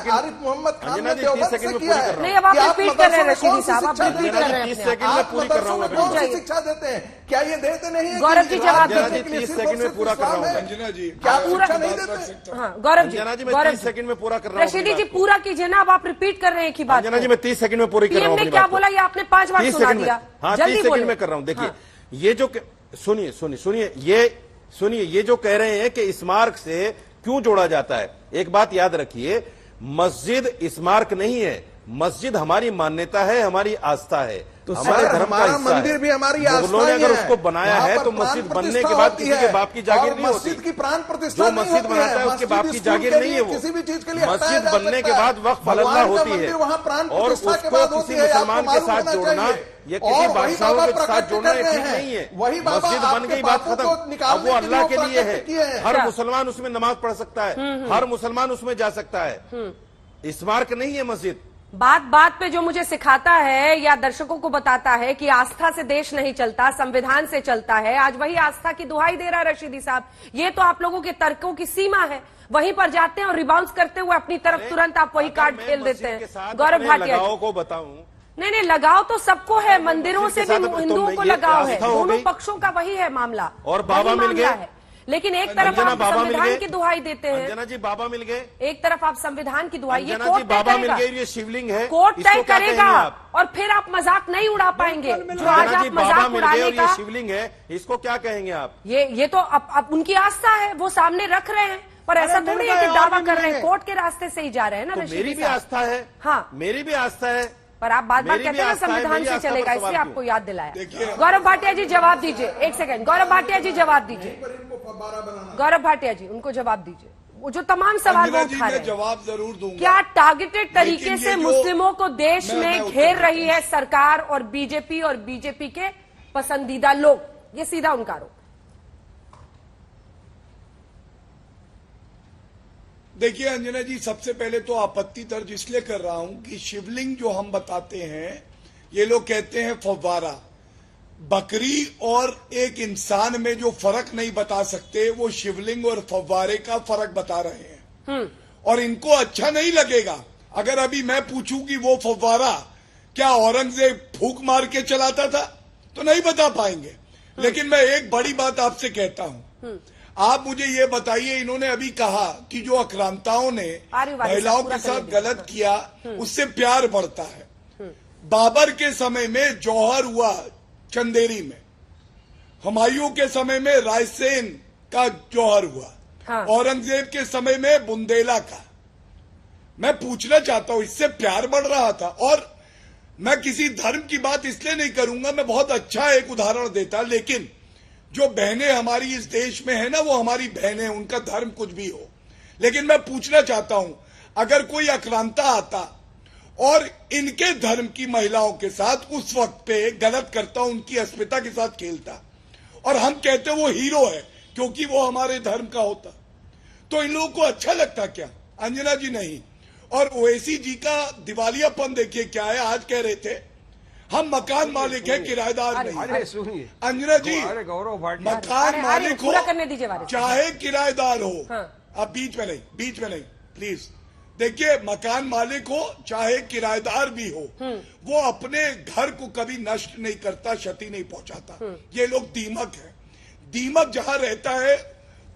आरिफ मोहम्मद खान ने देवबंद से किया है। नहीं, अब आप रिपीट कर रहे हैं रशीदी साहब, आप रिपीट कर रहे हैं। 30 सेकंड में पूरी कर रहा हूँ। कौन सी शिक्षा देते हैं? क्या ये देते नहीं है? गौरव जी जवाब दीजिए। 30 सेकंड में पूरा कर रहा हूँ अंजना जी, क्या शिक्षा नहीं देते? हाँ गौरव जी, अंजना जी मैं 30 सेकंड में पूरा कर रहा हूँ। रशीदी जी पूरा कीजिए ना, अब आप रिपीट कर रहे हैं एक ही बात। अंजना जी मैं 30 सेकंड में पूरी कर रहा हूँ। पीएम ने क्या बोला ये आपने 5 बार सुना दिया। हाँ 30 सेकंड में कर रहा हूँ। देखिए ये जो सुनिए ये जो कह रहे हैं कि स्मारक से क्यों जोड़ा जाता है, एक बात याद रखिए, मस्जिद स्मारक नहीं है, मस्जिद हमारी मान्यता है, हमारी आस्था है, तो हमारे धर्म का हिस्सा मंदिर है। भी हमारी आस्था मुगलों ने अगर उसको बनाया है तो मस्जिद बनने के बाद किसी के बाप की जागीर नहीं होती। मस्जिद की प्राण प्रतिष्ठा जो मस्जिद बनाता है उसके बाप की जागीर नहीं है। वो किसी भी चीज के लिए मस्जिद बनने के बाद वक्फ अल्लाह होती है, और उसको किसी मुसलमान के साथ जोड़ना, ये किसी बादशाहों के साथ जोड़ना ठीक नहीं है। मस्जिद बन गई, बात खत्म। अब वो अल्लाह के लिए है, हर मुसलमान उसमें नमाज पढ़ सकता है, हर मुसलमान उसमें जा सकता है, स्मारक नहीं है मस्जिद। बात बात पे जो मुझे सिखाता है या दर्शकों को बताता है कि आस्था से देश नहीं चलता, संविधान से चलता है, आज वही आस्था की दुहाई दे रहा है रशीदी साहब। ये तो आप लोगों के तर्कों की सीमा है, वहीं पर जाते हैं और रिबाउंस करते हुए अपनी तरफ तुरंत आप वही कार्ड खेल देते हैं। गौरव भाटिया को बताऊं, नहीं लगाव तो सबको है, मंदिरों से भी हिंदुओं को लगाव है, दोनों पक्षों का वही है मामला। और बाबा मिल गए, लेकिन एक तरफ आप संविधान की दुहाई देते हैं, अंजना जी बाबा मिल गए, एक तरफ आप संविधान की दुहाई, ये अंजना जी बाबा मिल गए, ये शिवलिंग है, कोर्ट तय करेगा, और फिर आप मजाक नहीं उड़ा पाएंगे। जो आज आप मजाक उड़ाने का, शिवलिंग है, इसको क्या कहेंगे आप? ये तो अब उनकी आस्था है, वो सामने रख रहे हैं, पर ऐसा थोड़ी है कि दावा कर रहे हैं, कोर्ट के रास्ते से ही जा रहे हैं ना। मेरी भी आस्था है, हाँ मेरी भी आस्था है, पर आप बार बार कहते हैं ना संविधान से चलेगा, इसलिए आपको याद दिलाया। गौरव भाटिया जी जवाब दीजिए, एक सेकंड, गौरव भाटिया जी जवाब दीजिए, गौरव भाटिया जी उनको जवाब दीजिए। वो जो तमाम सवाल वो उठा रहे हैं, जवाब जरूर दूंगा। क्या टारगेटेड तरीके से मुस्लिमों को देश में घेर रही है सरकार और बीजेपी और बीजेपी के पसंदीदा लोग? ये सीधा उनका आरोप। देखिए अंजना जी, सबसे पहले तो आपत्ति दर्ज इसलिए कर रहा हूं कि शिवलिंग जो हम बताते हैं, ये लोग कहते हैं फव्वारा। बकरी और एक इंसान में जो फर्क नहीं बता सकते, वो शिवलिंग और फव्वारे का फर्क बता रहे हैं। और इनको अच्छा नहीं लगेगा अगर अभी मैं पूछूं कि वो फव्वारा क्या औरंगजेब फूंक मार के चलाता था, तो नहीं बता पाएंगे। लेकिन मैं एक बड़ी बात आपसे कहता हूं, आप मुझे ये बताइए, इन्होंने अभी कहा कि जो आक्रांताओं ने महिलाओं के साथ गलत किया उससे प्यार बढ़ता है। बाबर के समय में जौहर हुआ चंदेरी में, हुमायूं के समय में रायसेन का जौहर हुआ, औरंगजेब के समय में बुंदेला का। मैं पूछना चाहता हूं, इससे प्यार बढ़ रहा था। और मैं किसी धर्म की बात इसलिए नहीं करूंगा, मैं बहुत अच्छा एक उदाहरण देता, लेकिन जो बहनें हमारी इस देश में है ना, वो हमारी बहनें, उनका धर्म कुछ भी हो। लेकिन मैं पूछना चाहता हूं, अगर कोई आक्रांता आता और इनके धर्म की महिलाओं के साथ उस वक्त पे गलत करता, उनकी अस्मिता के साथ खेलता, और हम कहते वो हीरो है क्योंकि वो हमारे धर्म का होता, तो इन लोगों को अच्छा लगता क्या? अंजना जी नहीं। और ओवैसी जी का दिवालियापन देखिए क्या है। आज कह रहे थे हम मकान मालिक है, किराएदार नहीं। अरे सुनिए अंजना जी, गौरव भाटिया, मकान मालिक हो करने दीजिए, चाहे किराएदार हो। अब बीच में नहीं प्लीज। देखिए, मकान मालिक हो चाहे किराएदार भी हो, वो अपने घर को कभी नष्ट नहीं करता, क्षति नहीं पहुंचाता। ये लोग दीमक है, दीमक जहां रहता है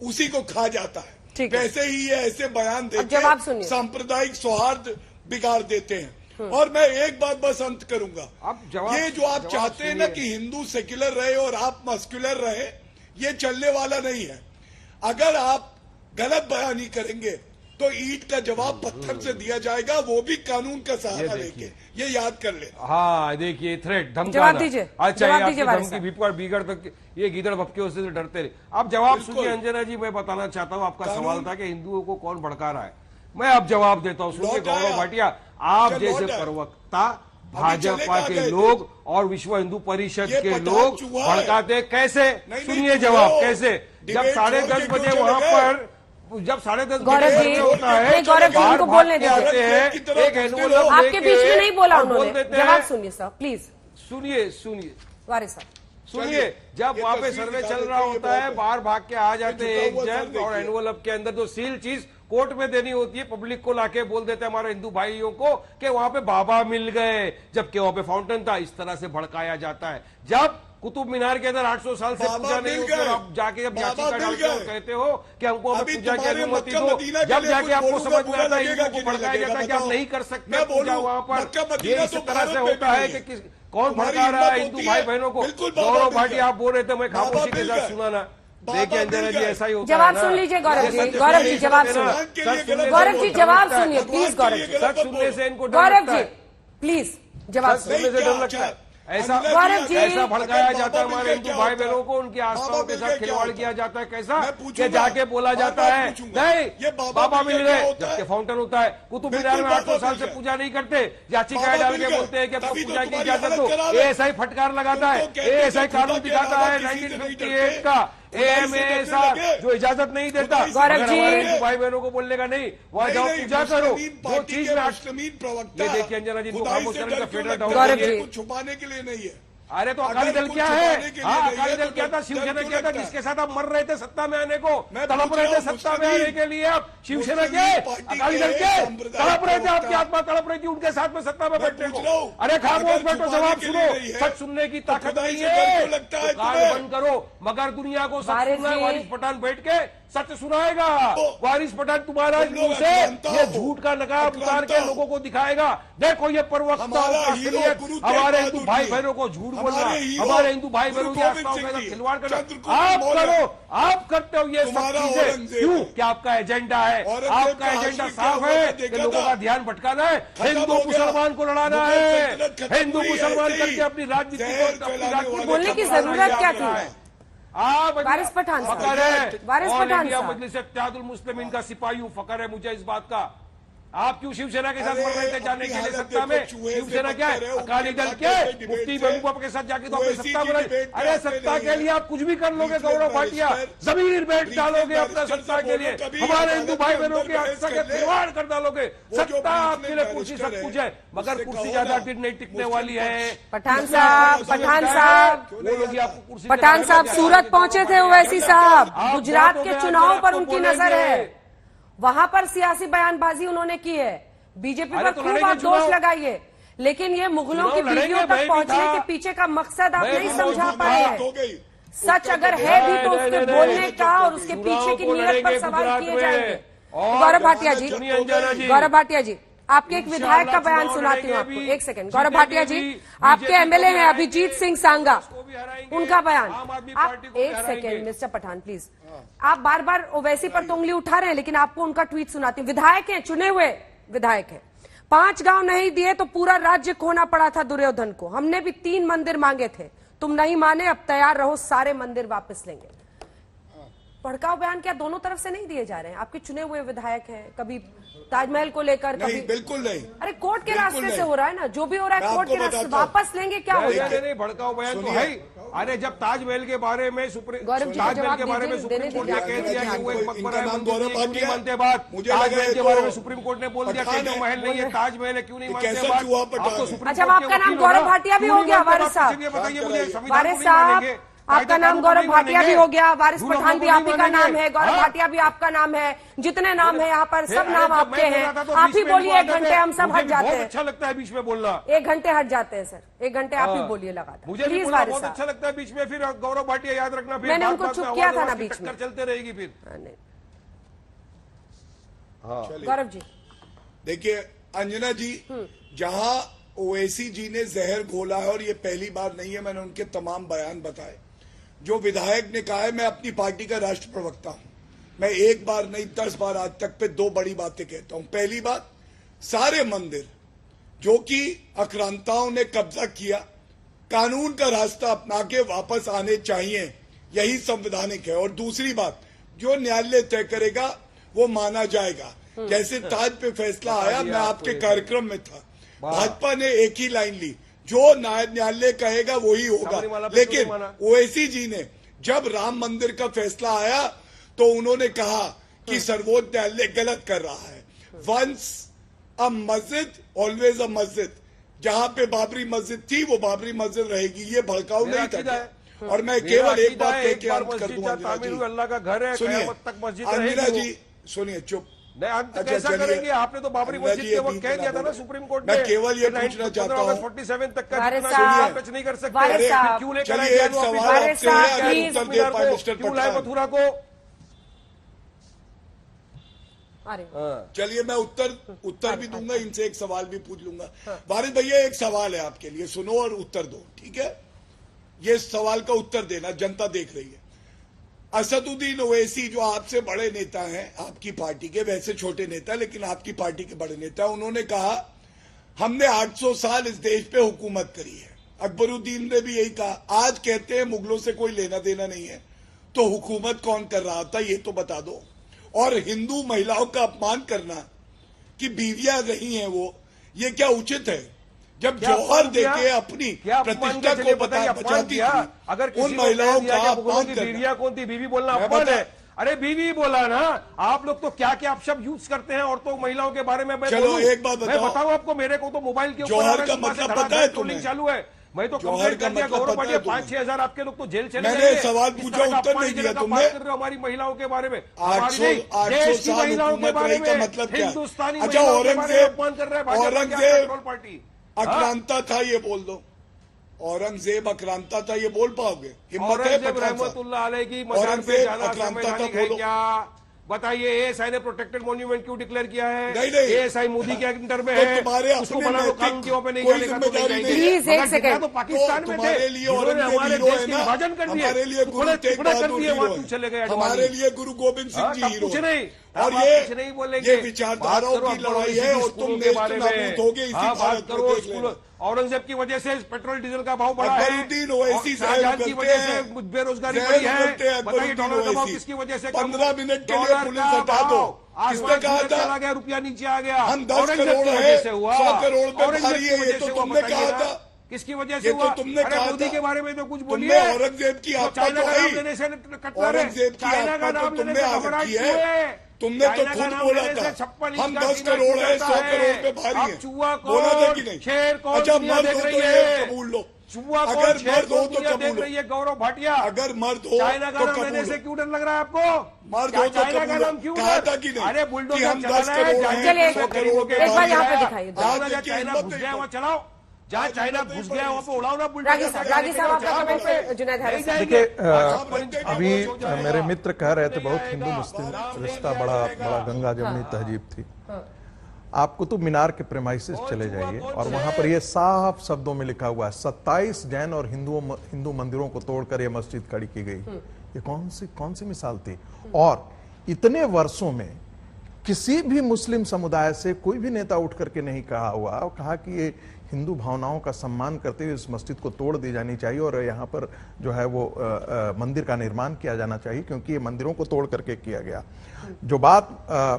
उसी को खा जाता है। वैसे ही ये ऐसे बयान देके सांप्रदायिक सौहार्द बिगाड़ देते हैं। और मैं एक बात बस अंत करूंगा, ये जो आप चाहते हैं ना कि हिंदू सेक्युलर रहे और आप मस्कुलर रहे, ये चलने वाला नहीं है। अगर आप गलत बयानी करेंगे तो ईंट का जवाब पत्थर से दिया जाएगा, वो भी कानून का सहारा लेके। ये याद कर ले। हाँ देखिए, थ्रेट, धमकाना। अच्छा, धमकी विपकर बिगड़ तक ये गीदड़ भपके उससे डरते रहे। अब जवाब सुनिए अंजना जी, मैं बताना चाहता हूँ, आपका सवाल था कि हिंदुओं को कौन भड़का रहा है। मैं अब जवाब देता हूँ, सुनिए गौरव भाटिया, आप जैसे प्रवक्ता, भाजपा के लोग और विश्व हिंदू परिषद के लोग भड़काते कैसे? सुनिए जवाब कैसे। जब 10:30 बजे वहां पर, जब 10:30 बजे होता है, गौरव जी उनको बोलने दीजिए। एक एनवलप आपके बीच में नहीं बोला उन्होंने, जवाब सुनिए सर प्लीज। सुनिए वारिस साहब सुनिए, जब वहां पे सर्वे चल रहा होता है, बाहर भाग के आ जाते हैं एक जन, और एनवलप के अंदर जो सील चीज कोर्ट में देनी होती है, पब्लिक को लाके बोल देते हैं हमारे हिंदू भाइयों को कि वहां पे बाबा मिल गए, जबकि वहां पे फाउंटेन था। इस तरह से भड़काया जाता है। जब कुतुब मीनार के अंदर 800 साल से पूजा नहीं होती, आप जाके जब याचिका डालते हो, कहते हो कि हमको पूजा की अनुमति दो, जब जाके आपको समझ में आता है हिंदुओं को भड़काया जाता है कि आप नहीं कर सकते पूजा वहां पर। ये इस तरह से होता है कि कौन भड़का रहा है हिंदू भाई बहनों को। गौरव भाटिया आप बोल रहे थे, मैं खामोशी के साथ सुनाना। देखिए अंजना जी, ऐसा ही होता है। जवाब सुन लीजिए गौरव जी, गौरव जी जवाब सुनिए, गौरव जी जवाब सुनिए प्लीज। गौरव जी, सच सुनने से इनको गौरव जी प्लीज जवाब सुनने से डर लगता है। ऐसा भड़काया जाता है हमारे हिंदू भाई बहनों को, उनकी आस्थाओं के साथ खिलवाड़ किया जाता है। कैसा कि जाके बोला जाता है नहीं बाबा मिल गए, जबकि फाउंटेन होता है। कुतुब मीनार में 800 साल से पूजा नहीं करते, याचिकाएं डाल के बोलते हैं कि आपको पूजा की इजाजत दो। एएसआई फटकार लगाता है, एएसआई कानून दिखाता है 1958 का, एएमएसा जो इजाजत नहीं देता। गौरव जी, भाई बहनों को बोलने का नहीं, वहां जाओ पूजा करो। जो चीज में ये देखिए अंजना जी, खामोश करने का फेडरल डाउन छुपाने के लिए नहीं है। अरे तो अकाली दल क्या है? हाँ, अकाली दल क्या था, शिवसेना क्या था, जिसके साथ आप मर रहे थे सत्ता में आने को, तड़प रहे थे सत्ता में आने के लिए। आप शिवसेना के, अकाली दल के तड़प रहे थे, आपकी आत्मा तड़प रही थी उनके साथ में सत्ता में बैठने को। अरे खामोश बैठो, जवाब सुनो। सच सुनने की ताकत नहीं है, कान बंद करो। मगर दुनिया को सच सुनना है, वारिस पठान बैठ के सच सुनाएगा। वारिस पठान तुम्हारा मुंह से ये झूठ का नकाब उतार के लोगों को दिखाएगा। देखो ये प्रवक्ता हमारे हिंदू भाई बहनों को झूठ बोलना, हमारे हिंदू भाई बहनों की आस्थाओं के साथ खिलवाड़ करना आप करो, आप करते हो ये सब चीजें। क्यों? क्या आपका एजेंडा है? आपका एजेंडा साफ है कि लोगों का ध्यान भटकाना है, हिंदू मुसलमान को लड़ाना है, हिंदू मुसलमान करके अपनी राजनीति बोलने की जरूरत क्या थी? वारिस पठान फकर है, वारिस पठान मजलिस इत्तेहादुल मुस्लिमीन का सिपाही हूं, फकर है मुझे इस बात का। आप क्यों शिवसेना के साथ मर रहे थे जाने के लिए सत्ता में? शिवसेना क्या है? अकाली दल के मुफ्ती महबूबा के साथ जाके तो आपने सत्ता बनाई। अरे सत्ता के लिए आप कुछ भी कर लोगे गौरव भाटिया, जमीन बेच डालोगे अपना सत्ता के लिए, हमारे हिंदू भाई बहनों के हक से खिलवाड़ कर डालोगे। सत्ता आपके लिए कुर्सी सब कुछ है, मगर कुर्सी ज्यादा दिन नहीं टिकने वाली है। पठान साहब वो लोग आपको कुर्सी, पठान साहब सूरत पहुंचे थे ओवैसी साहब, गुजरात के चुनाव पर उनकी नजर है, वहां पर सियासी बयानबाजी उन्होंने की है, बीजेपी पर खूब आप दोष लगाइए, लेकिन ये मुगलों की बीवियों तक पहुंचने के पीछे का मकसद आप नहीं समझा पाए हैं। सच अगर है भी तो उसके बोलने का और उसके पीछे की नीयत पर सवाल किए जाएंगे। गौरव भाटिया जी, गौरव भाटिया जी, आपके एक विधायक का बयान सुनाती हूँ आपको, एक सेकंड। गौरव भाटिया जी, आपके एमएलए हैं अभिजीत सिंह सांगा, उनका बयान। आप एक सेकंड मिस्टर पठान प्लीज, आप बार बार ओवैसी पर तो उंगली उठा रहे हैं, लेकिन आपको उनका ट्वीट सुनाती हूँ। विधायक हैं, चुने हुए विधायक हैं। 5 गांव नहीं दिए तो पूरा राज्य खोना पड़ा था दुर्योधन को, हमने भी 3 मंदिर मांगे थे, तुम नहीं माने, अब तैयार रहो, सारे मंदिर वापस लेंगे। भड़काऊ बयान क्या दोनों तरफ से नहीं दिए जा रहे हैं? आपके चुने हुए विधायक हैं, कभी ताजमहल को लेकर, कभी बिल्कुल नहीं। अरे कोर्ट के रास्ते से हो रहा है ना, जो भी हो रहा है कोर्ट के रास्ते, वापस लेंगे क्या हो रहा है? नहीं, भड़काऊ बयान तो है। अरे जब ताजमहल के बारे में सुप्रीम कोर्ट ने कह दिया कि वो एक मकबरा है, नहीं मानते बात। ताजमहल के बारे में सुप्रीम कोर्ट ने बोल दिया कि महल नहीं है, ताजमहल है, क्यों नहीं मानते बात? अच्छा, आपका नाम गौरव भाटिया भी हो गया वारिस साहब? बताइए मुझे, वारिस साहब आपका नाम गौरव भाटिया भी हो गया, वारिस पठान भी आप ही का नाम है, गौरव भाटिया भी आपका नाम है, जितने नाम है यहाँ पर सब नाम आपके हैं। आप ही बोलिए, 1 घंटे हम सब हट जाते हैं। अच्छा लगता है बीच में बोलना, 1 घंटे हट जाते हैं सर, 1 घंटे आप ही बोलिए लगातार। मुझे भी बोलना बहुत अच्छा लगता है बीच में, फिर गौरव भाटिया याद रखना, फिर मैंने उनको चुप किया था ना बीच में, चलते रहेगी फिर। गौरव जी देखिए, अंजना जी, जहां ओवैसी जी ने जहर घोला है, और ये पहली बार नहीं है, मैंने उनके तमाम बयान बताए। जो विधायक ने कहा है, मैं अपनी पार्टी का राष्ट्र प्रवक्ता हूं, मैं 1 बार नहीं 10 बार आज तक पे 2 बड़ी बातें कहता हूं। पहली बात, सारे मंदिर जो कि आक्रांताओं ने कब्जा किया, कानून का रास्ता अपना के वापस आने चाहिए, यही संवैधानिक है। और दूसरी बात, जो न्यायालय तय करेगा वो माना जाएगा। जैसे ताज पे फैसला आया, मैं आपके कार्यक्रम में था, भाजपा ने एक ही लाइन ली, जो न्यायालय कहेगा वही होगा। लेकिन ओवैसी जी ने जब राम मंदिर का फैसला आया तो उन्होंने कहा कि सर्वोच्च न्यायालय गलत कर रहा है। वंस अ मस्जिद ऑलवेज अ मस्जिद, जहां पे बाबरी मस्जिद थी वो बाबरी मस्जिद रहेगी, ये भड़काऊ नहीं था। और मैं केवल एक बात कह के अंत कर दूंगा, अल्लाह का घर है, कयामत तक मस्जिद रहेगी। अंजना जी सुनिए, चुप। कैसा करेंगे? आपने तो बाबरी मस्जिद के वक्त कह दिया था ना सुप्रीम कोर्ट ने, मैं केवल ये पूछना चाहता हूँ, 47 तक का टच नहीं कर सकते, क्यों लेकर क्यों लाए मथुरा को? चलिए मैं उत्तर भी दूंगा, इनसे एक सवाल भी पूछ लूंगा। वारिस भैया, एक सवाल है आपके लिए, सुनो और उत्तर दो, ठीक है? ये सवाल का उत्तर देना, जनता देख रही है। असदुद्दीन ओवैसी जो आपसे बड़े नेता हैं, आपकी पार्टी के, वैसे छोटे नेता लेकिन आपकी पार्टी के बड़े नेता, उन्होंने कहा हमने 800 साल इस देश पे हुकूमत करी है। अकबरुद्दीन ने भी यही कहा। आज कहते हैं मुगलों से कोई लेना देना नहीं है, तो हुकूमत कौन कर रहा था ये तो बता दो। और हिंदू महिलाओं का अपमान करना कि बीवियां रही हैं वो, ये क्या उचित है? जब जौहर देके अपनी प्रतिष्ठा को बचाती थी, अगर उन महिलाओं का अपमान करना, बीवियां कौन थी? बीवी बोलना अपमान है? अरे बीवी बोला ना, आप लोग तो क्या क्या आप सब यूज करते हैं औरतों महिलाओं के बारे में। चलो एक बात मैं बताऊं आपको, मेरे को तो मोबाइल के जौहर का मतलब पता है तुम्हें? चालू है, मैं तो कंप्लेंट कर दिया। गौरव भाटिया, 5-6 हजार आपके लोग तो जेल चले गए। मैंने सवाल पूछा, उत्तर नहीं दिया तुमने। कर रहे हो हमारी महिलाओं के बारे में, 800 साल हुकूमत रही का मतलब क्या? हिंदुस्तानी अच्छा, औरंगजेब पार्टी आक्रांता था ये बोल दो। औरंगजेब आक्रांता था ये बोल पाओगे? हिम्मत है? रहमतुल्लाह अलैह की मजार पे जाना संवैधानिक है क्या? बताइए, एएसआई ने प्रोटेक्टेड मॉन्यूमेंट क्यों डिक्लेयर किया है? नहीं, एएसआई मोदी के अंडर में है, उसको बना लो, कानून क्यों पे नहीं चलेगा? प्लीज एक सेकंड, तो पाकिस्तान में थे, उन्होंने हमारे देश के विभाजन कर दिए, हमारे लिए गुरु तेग बहादुर हीरो है, चले गए। हमारे लिए गुरु गोविंद सिंह जी हीरो। कुछ नहीं, और ये विचारधाराओं की लड़ाई है और तुम नेस्त नाबूद होगे इसी भारत को देख लेना। औरंगजेब की वजह से पेट्रोल डीजल का भाव बढ़ा है, अकबरुद्दीन ओवैसी साहब की वजह से बेरोजगारी बढ़ी है, बताइए डॉलर का भाव किसकी वजह से 15 मिनट के लिए पुलिस हटा दो। किसने कहा था चला गया, रुपया नीचे आ गया, हम 10 करोड़ है, 100 करोड़ पे भारी है, ये तो तुमने कहा था। किसकी वजह से ये हुआ? तो तुमने कहा मोदी था। के बारे में तो कुछ तुमने बोलिए। औरंगजेब की आत्मा तो है, औरंगजेब की आत्मा तो तुमने आ रखी है, तुमने तो खुद बोला था हम 10 करोड़ है, 100 करोड़ पे भारी है, बोला था कि नहीं? अच्छा मर्द हो तो ये कबूल लो, अगर मर्द हो तो कबूल लो, गौरव भाटिया अगर मर्द हो चाइना का तो नाम कबूल लेने से लो, क्यों डर लग रहा है आपको? मर्द हो तो चाइना का कबूल नाम लो, क्यों कहा डर? था कि नहीं अरे कि बुलडोजर हम 10 चलाना है, करोड़ चलिए, हैं, 100 करोड़ पे एक बार यहाँ पे भारी दिखाइए। है, जहाँ जहाँ चाइना हिम्मत घुस नहीं गया तो। वहाँ चलाओ, जहाँ चाइना घुस गया वहाँ पे उड़ाओ ना रागी साहब आपका कमेंट पे जुनैद हैरिस साहब। देखिए अभी मेरे मित्र कह रहे थे बहुत हिंदू मुस्लिम रिश्ता बड़ा गंगा जमुनी तहजीब थी। आप कुतुब मीनार के प्रेमाइसिस चले जाइए और वहां पर ये साफ शब्दों में लिखा हुआ है 27 जैन और हिंदू मंदिरों को तोड़कर ये मस्जिद खड़ी की गई। ये कौन सी मिसाल थी? और इतने वर्षों में किसी भी मुस्लिम समुदाय से कोई भी नेता उठ करके नहीं कहा हुआ और कहा कि ये हिंदू भावनाओं का सम्मान करते हुए इस मस्जिद को तोड़ दी जानी चाहिए और यहाँ पर जो है वो मंदिर का निर्माण किया जाना चाहिए, क्योंकि ये मंदिरों को तोड़ करके किया गया। जो बात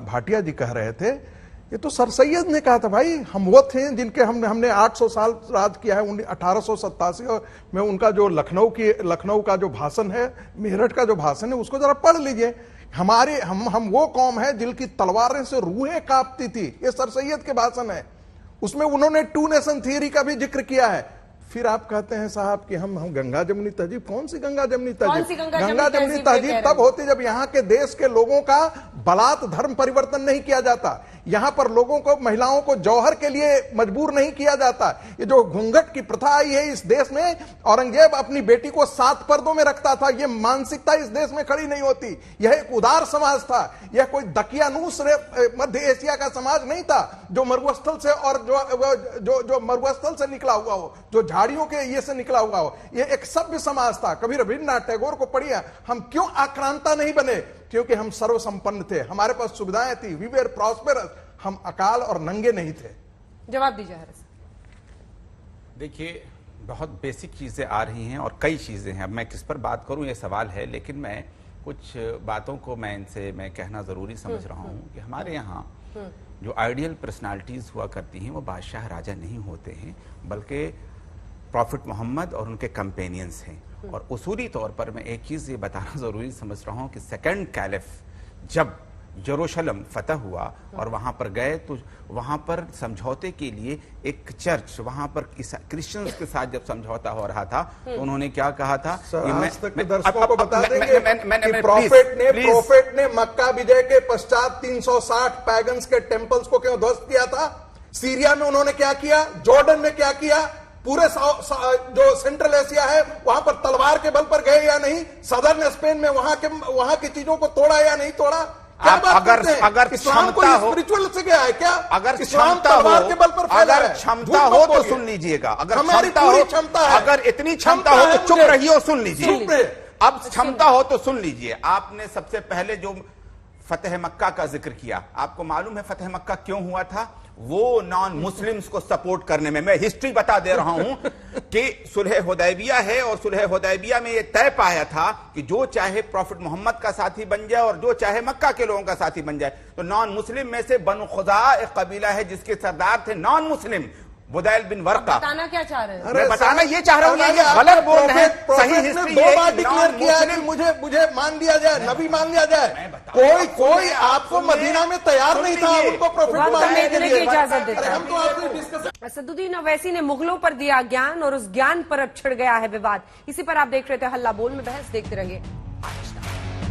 भाटिया जी कह रहे थे, ये तो सर सैयद ने कहा था भाई, हम वो थे जिनके हमने 800 साल राज किया है। 1887 में उनका जो लखनऊ का जो भाषण है, मेरठ का जो भाषण है, उसको जरा पढ़ लीजिए। हम वो कौम है जिनकी तलवारें से रूहें कांपती थी, ये सर सैयद के भाषण है। उसमें उन्होंने 2 नेशन थियरी का भी जिक्र किया है। फिर आप कहते हैं साहब कि हम गंगा जमुनी तहजीब, कौन सी गंगा जमुनी तहजीब? गंगा जमुनी तहजीब तब होती जब यहाँ के देश के लोगों का बलात् धर्म परिवर्तन नहीं किया जाता, यहाँ पर लोगों को, महिलाओं को जौहर के लिए मजबूर नहीं किया जाता। ये जो घूंघट की प्रथा आई है इस देश में, औरंगजेब अपनी बेटी को 7 पर्दों में रखता था, ये मानसिकता इस देश में खड़ी नहीं होती। यह एक उदार समाज था, यह कोई दकियानूस मध्य एशिया का समाज नहीं था जो मरुस्थल से और जो मरुस्थल से निकला हुआ हो, जो झाड़ियों के ये से निकला हुआ हो। ये एक सभ्य समाज था। कभी रविन्द्रनाथ टैगोर को पढ़िए, हम क्यों आक्रांता नहीं बने? क्योंकि हम सर्वसंपन्न थे, हमारे पास सुविधाएं थी, वी वेर प्रॉस्पेरस, हम अकाल और नंगे नहीं थे। जवाब दीजिए हैरिस। देखिए बहुत बेसिक चीजें आ रही हैं और कई चीजें हैं। अब मैं किस पर बात करूं ये सवाल है, लेकिन मैं कुछ बातों को मैं कहना जरूरी समझ रहा हूं कि हमारे यहाँ जो आइडियल पर्सनालिटीज हुआ करती हैं वो बादशाह राजा नहीं होते हैं, बल्कि प्रॉफिट मोहम्मद और उनके कंपेनियंस हैं। और उसूली तौर पर मैं एक चीज़ ये बताना ज़रूरी समझ रहा हूँ कि सेकंड कैलिफ जब यरूशलेम फतह हुआ और वहाँ पर गए तो वहाँ पर समझौते के लिए एक चर्च, वहाँ पर क्रिश्चियंस के साथ जब समझौता हो रहा था तो उन्होंने क्या कहा था? दर्शकों को बता देंगे कि प्रॉफिट ने मक्का विजय के पश्चात 360 पैगन्स के टेम्पल्स को क्यों ध्वस्त किया था? सीरिया में उन्होंने क्या किया? जॉर्डन में क्या किया? पूरे जो सेंट्रल एशिया है वहां पर तलवार के बल पर गए या नहीं? सदर्न स्पेन में वहां की चीजों को तोड़ा या नहीं तोड़ा? अगर इस्लाम को स्पिरिचुअल से गया है क्या? अगर इस्लाम तलवार के बल पर फैला है। अगर क्षमता हो तो सुन लीजिएगा, अगर हमारी पूरी क्षमता है, अगर इतनी क्षमता हो तो चुप रहिए और सुन लीजिए। अब क्षमता हो तो सुन लीजिए। आपने सबसे पहले जो फतेह मक्का का जिक्र किया, आपको मालूम है फतेह मक्का क्यों हुआ था? वो नॉन मुस्लिम्स को सपोर्ट करने में। मैं हिस्ट्री बता दे रहा हूं कि सुलह हुदैबिया है और सुलह हुदैबिया में यह तय पाया था कि जो चाहे प्रॉफिट मोहम्मद का साथी बन जाए और जो चाहे मक्का के लोगों का साथी बन जाए। तो नॉन मुस्लिम में से बनु खुजा एक कबीला है जिसके सरदार थे नॉन मुस्लिम बुदैल बिन वर्का। बताना क्या चाह रहे हैं? मैं बताना ये चाह रहा हूं, ये गलत बोल रहे हैं। सही हिस्ट्री 2 बार डिक्लेयर किया है कि मुझे मान लिया जाए, नबी मान लिया जाए। कोई आपको मदीना में तैयार नहीं था उनको प्रॉफिट मानने के लिए। इजाजत देते। असदुद्दीन ओवैसी ने मुगलों पर दिया ज्ञान और उस ज्ञान पर अब छिड़ गया है विवाद। इसी पर आप देख रहे थे हल्ला बोल में बहस। देखते रहिए।